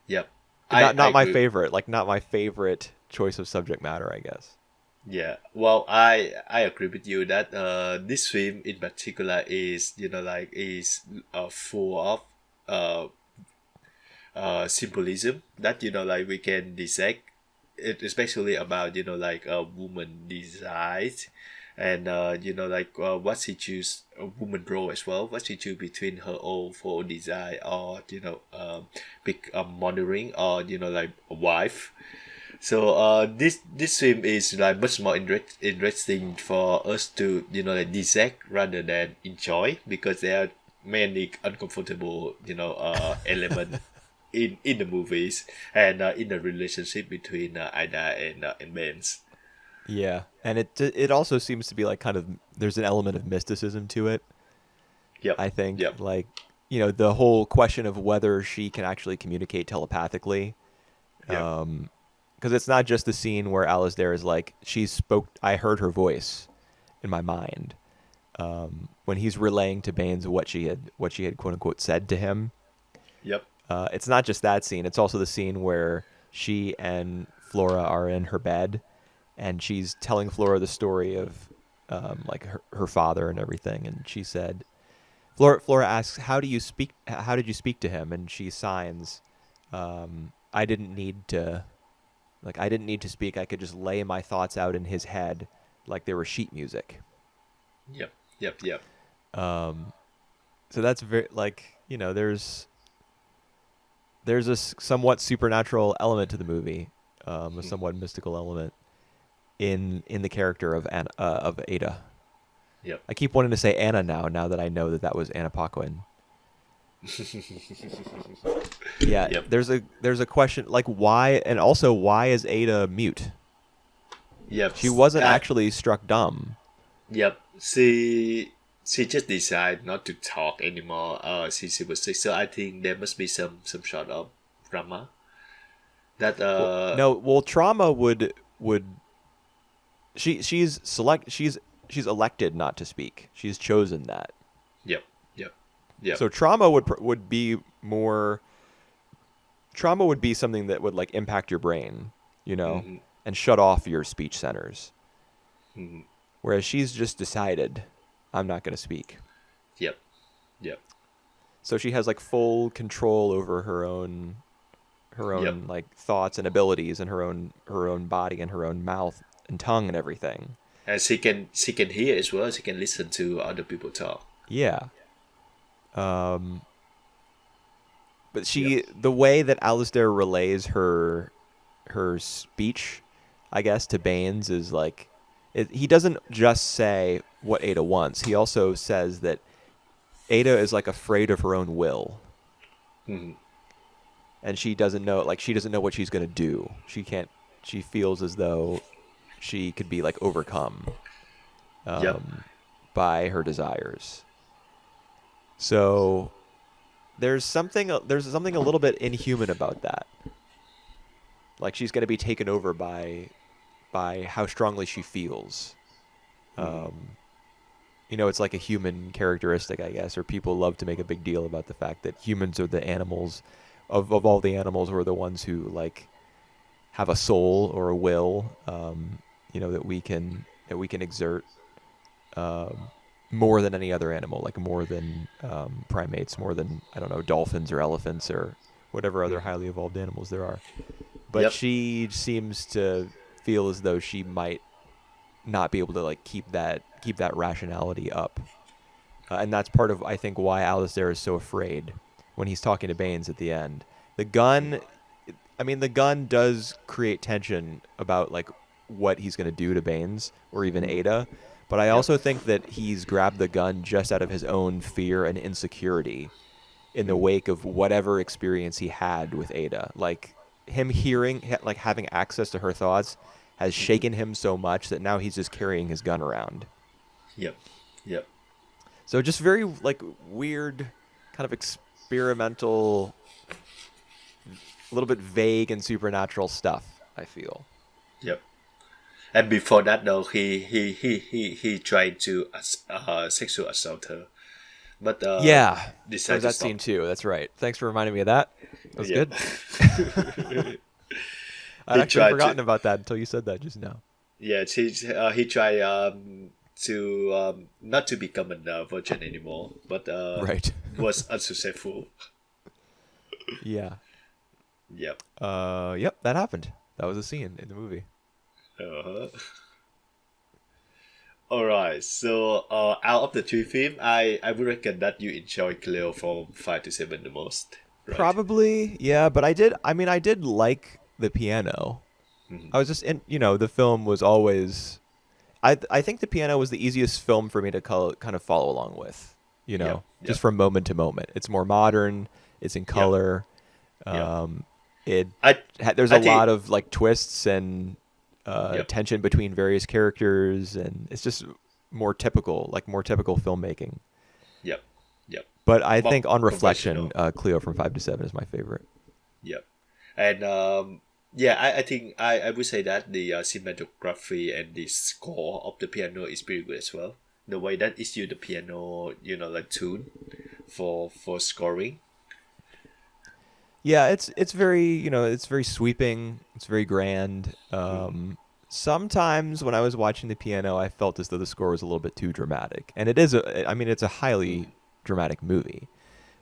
Yep. I not my agree. favorite. Like not my favorite choice of subject matter, I guess. Yeah, well, I agree with you that this film in particular is is full of uh symbolism that we can dissect it, especially about woman desires, and what she choose a woman role as well, what she choose between her own for desire or mothering or a wife. So this film is like much more interesting for us to dissect rather than enjoy, because there are many uncomfortable element in the movies and in the relationship between Ida and Benz. Yeah, and it also seems to be like kind of there's an element of mysticism to it. Yep. I think Yep. like the whole question of whether she can actually communicate telepathically. Yep. Because it's not just the scene where Alasdair is like she spoke. I heard her voice in my mind when he's relaying to Baines what she had quote unquote said to him. Yep. It's not just that scene. It's also the scene where she and Flora are in her bed, and she's telling Flora the story of like her father and everything. And she said, Flora asks, "How do you speak? How did you speak to him?" And she signs, "I didn't need to. Like I didn't need to speak. I could just lay my thoughts out in his head, like they were sheet music." Yep. Yep. Yep. Um, so that's very like there's a somewhat supernatural element to the movie, a somewhat mystical element in the character of Ada. Yep. I keep wanting to say Anna now that I know that was Anna Paquin. Yeah, Yep. there's a question like why, and also why is Ada mute? Yep. She wasn't Uh, actually struck dumb. Yep. She just decided not to talk anymore. Since she was sick. So I think there must be some sort of drama that Well, no, well, trauma would she's elected not to speak. She's chosen that. yep. Yep. Yep. So trauma would be something that would like impact your brain, Mm-hmm. and shut off your speech centers. Mm-hmm. Whereas she's just decided, I'm not going to speak. Yep. Yep. So she has like full control over her Yep. own like thoughts and abilities and her own body and her own mouth and tongue and everything. And she can hear as well. She can listen to other people talk. Yeah. But Yep. the way that Alistair relays her speech, I guess, to Baines is like, he doesn't just say what Ada wants. He also says that Ada is like afraid of her own will, Mm-hmm. and she doesn't know what she's gonna do. She can't. She feels as though she could be like overcome Yep. by her desires. So there's something a little bit inhuman about that. Like she's going to be taken over by how strongly she feels. Mm-hmm. It's like a human characteristic, I guess, or people love to make a big deal about the fact that humans are the animals of all the animals, we're the ones who like have a soul or a will, that we can exert um, more than any other animal, like more than primates, more than I don't know dolphins or elephants or whatever other Mm-hmm. highly evolved animals there are. but Yep. she seems to feel as though she might not be able to like keep that rationality up. And that's part of I think why Alistair is so afraid when he's talking to Baines at the end. The gun, I mean, the gun does create tension about like what he's going to do to Baines or even Ada, but I Yep. also think that he's grabbed the gun just out of his own fear and insecurity in the wake of whatever experience he had with Ada. Like him like having access to her thoughts has shaken him so much that now he's just carrying his gun around. Yep. Yep. So just very like weird, kind of experimental, a little bit vague and supernatural stuff, I feel. Yep. And before that, though, he tried to sexual assault her, but Yeah. There decided was to that stop. scene too. That's right. Thanks for reminding me of that. That was Yeah. good. I'd He actually tried forgotten to. about that until you said that just now. Yeah, he tried to not to become a virgin anymore, but Right. was unsuccessful. Yeah. Yep. Yep, that happened. That was a scene in the movie. Uh-huh. All right. So out of the three films, I would reckon that you enjoy Cleo from 5 to 7 the most, right? Probably, yeah, but I did like the piano. I was just in, the film was always I think the piano was the easiest film for me to kind of follow along with, Yep. just Yep. from moment to moment. It's more modern, it's in Yep. color. Yep. It I there's I a lot think. of like twists and Yep. tension between various characters, and it's just more typical filmmaking. Yep. Yep. But I More think on reflection, conventional. Cleo from 5 to 7 is my favorite. Yep. And yeah, I think I would say that the cinematography and the score of the piano is pretty good as well. The way that it's used the piano, like tune for scoring. Yeah, it's very it's very sweeping. It's very grand. Sometimes when I was watching the piano, I felt as though the score was a little bit too dramatic, and I mean, it's a highly dramatic movie,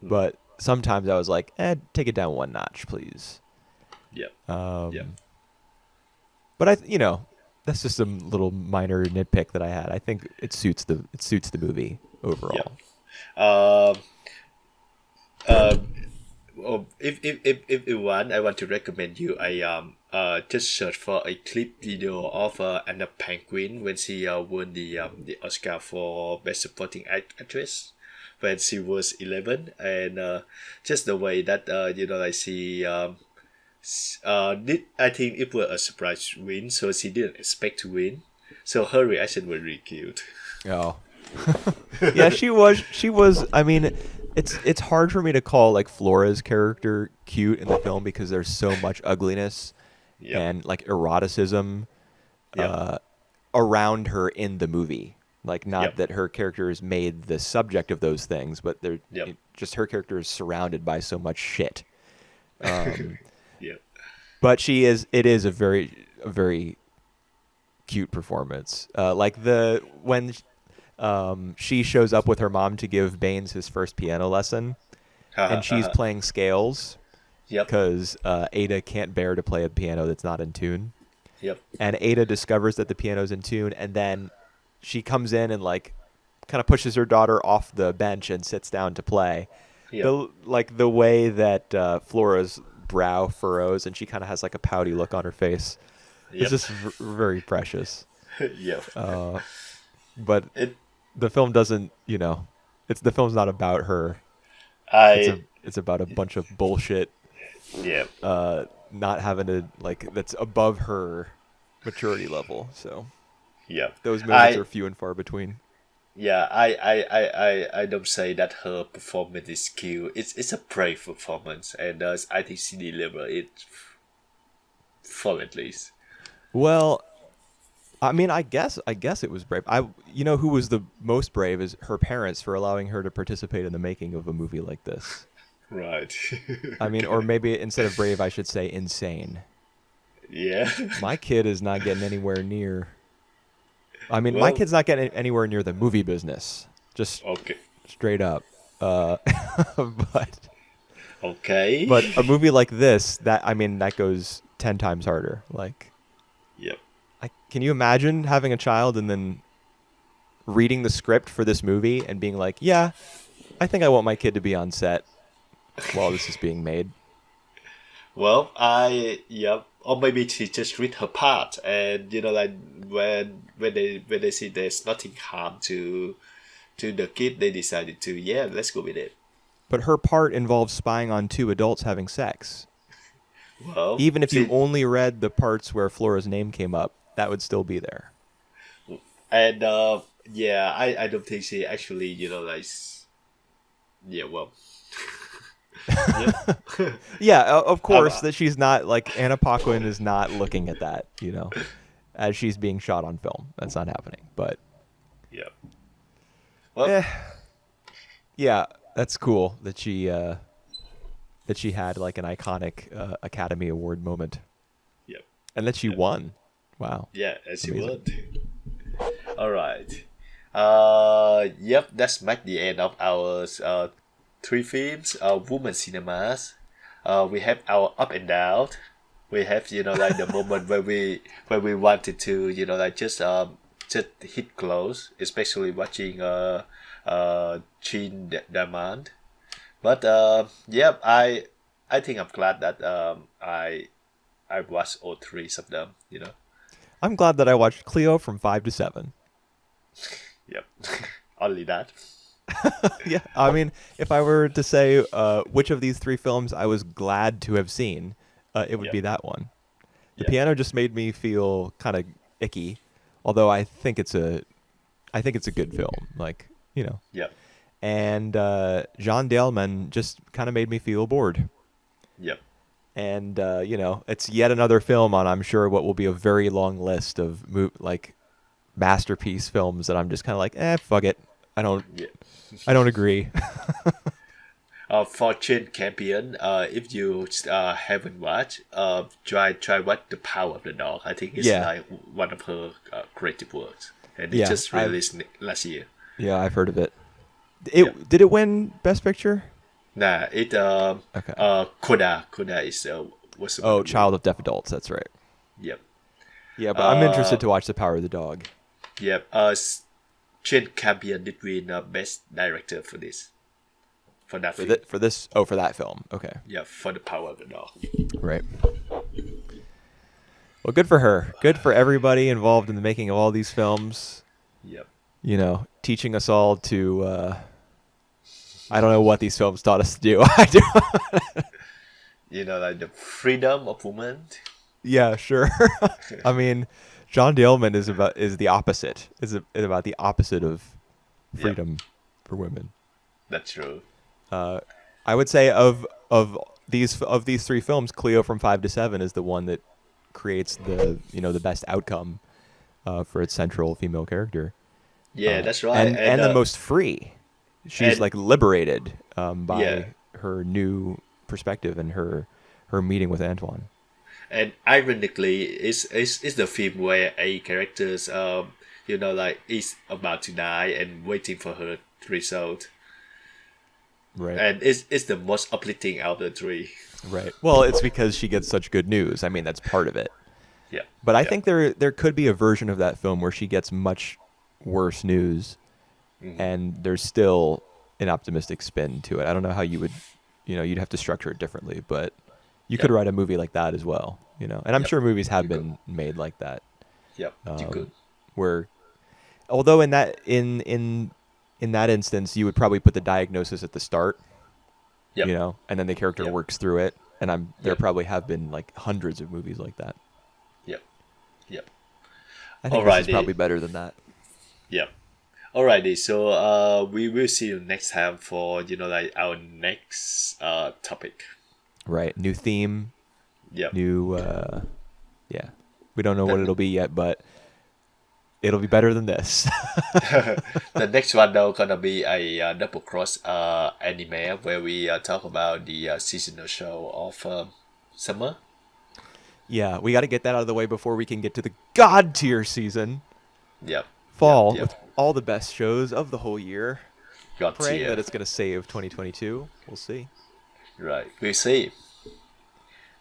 but sometimes I was like, take it down one notch, please. Yep. Yep. Um, but that's just a little minor nitpick that I had. I think it suits the movie Yep. overall. Um. If you want, I want to recommend you a just search for a clip video of Anna Paquin when she won the Oscar for Best Supporting Actress when she was 11, and just the way that like she did. I think it was a surprise win, so she didn't expect to win, so her reaction was really cute. Oh, yeah, she was. I mean, it's hard for me to call like Flora's character cute in the film because there's so much ugliness Yep. and like eroticism Yep. around her in the movie. Like, not Yep. that her character is made the subject of those things, but Yep. just her character is surrounded by so much shit. Um, Yep. but it is a very cute performance. Like when she shows up with her mom to give Baines his first piano lesson, and she's playing scales Yep. because Ada can't bear to play a piano that's not in tune. Yep. And Ada discovers that the piano's in tune, and then she comes in and like kind of pushes her daughter off the bench and sits down to play. Yep. The way that Flora's brow furrows and she kind of has like a pouty look on her face. Yep. It's just very precious. Yep. But It. the film doesn't, the film's not about her. I. It's about a bunch of bullshit. Yeah. Not having to like that's above her maturity level. So Yeah. those moments I. are few and far between. Yeah. I don't say that her performance is cute. It's a brave performance, and I think she delivered it flawlessly. Well, I mean, I guess it was brave. Who was the most brave is her parents for allowing her to participate in the making of a movie like this. Right. I mean, or maybe instead of brave, I should say insane. Yeah. My kid is not getting anywhere near. I mean, my Well. kid's not getting anywhere near the movie business. Just Okay. straight up. But Okay. but a movie like this, that goes 10 times harder. Like, Yep. can you imagine having a child and then reading the script for this movie and being like, yeah, I think I want my kid to be on set while this is being made? Well, yep. Or maybe she just read her part, and like when they see there's nothing harm to the kid, they decided to, yeah, let's go with it. But her part involves spying on two adults having sex. Well, Even if you only read the parts where Flora's name came up, that would still be there. and yeah, I don't think she actually, yeah, well, yeah. Yeah, of course that she's not, like, Anna Paquin is not looking at that, as she's being shot on film. That's not happening. But Yeah. Well, yeah, that's cool that she had like an iconic Academy Award moment, yep. and that she won. Wow. Yeah, as you Amazing. would. All right. Yep, that's mark the end of our three films, women cinemas. We have our up and down. We have, like the moment where we wanted to, just hit close, especially watching Jeanne Dielman. But yeah, I think I'm glad that I watched all three of them. I'm glad that I watched Cleo from 5 to 7. Yep, only that. Yeah, I mean, if I were to say which of these three films I was glad to have seen, it would be that one. The Piano just made me feel kind of icky, although I think it's a good film. Like, Yep. And Jeanne Dielman just kind of made me feel bored. Yep. And it's yet another film on, I'm sure, what will be a very long list of masterpiece films that I'm just kind of like, fuck it. I don't agree. For Chain Champion, if you haven't watched, try watch The Power of the Dog. I think it's like one of her creative works, and it just released last year. Yeah, I've heard of it. Did it win Best Picture? Nah, it Okay. Coda is what's the movie? Child of Deaf Adults. That's right. Yep. Yeah, but I'm interested to watch The Power of the Dog. Yep. Chain Champion did win Best Director for this. For that film. For that film. Okay. Yeah, for The Power of the Dog. Right. Well, good for her. Good for everybody involved in the making of all these films. Yep. Teaching us all to. I don't know what these films taught us to do. I do. Like the freedom of women. Yeah, sure. I mean, Jeanne Dielman is the opposite. Is about the opposite of freedom for women. That's true. I would say of these three films, Cleo from 5 to 7 is the one that creates the best outcome for its central female character. Yeah, that's right. And the most free. She's like liberated by her new perspective and her meeting with Antoine. And ironically, it's the film where a character's is about to die and waiting for her result. Right. And it's the most uplifting out of the three. Right. Well, it's because she gets such good news. I mean, that's part of it. Yeah. But I think there could be a version of that film where she gets much worse news, and there's still an optimistic spin to it. I don't know how you would, you'd have to structure it differently, but you could write a movie like that as well, And I'm sure movies have been made like that. Yep. You could. Where, although in that instance, you would probably put the diagnosis at the start, and then the character works through it. And there probably have been like hundreds of movies like that. Yep. I think this is probably better than that. Yep. Alrighty, so we will see you next time for our next topic. Right, new theme. Yep. New we don't know what it'll be yet, but it'll be better than this. The next one though gonna be a double cross anime where we talk about the seasonal show of summer. Yeah, we got to get that out of the way before we can get to the god tier season. Yep. Fall Yep. with all the best shows of the whole year. God Praying tier. that it's going to save 2022. We'll see. Right. We'll see.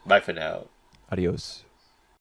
Bye for now. Adios.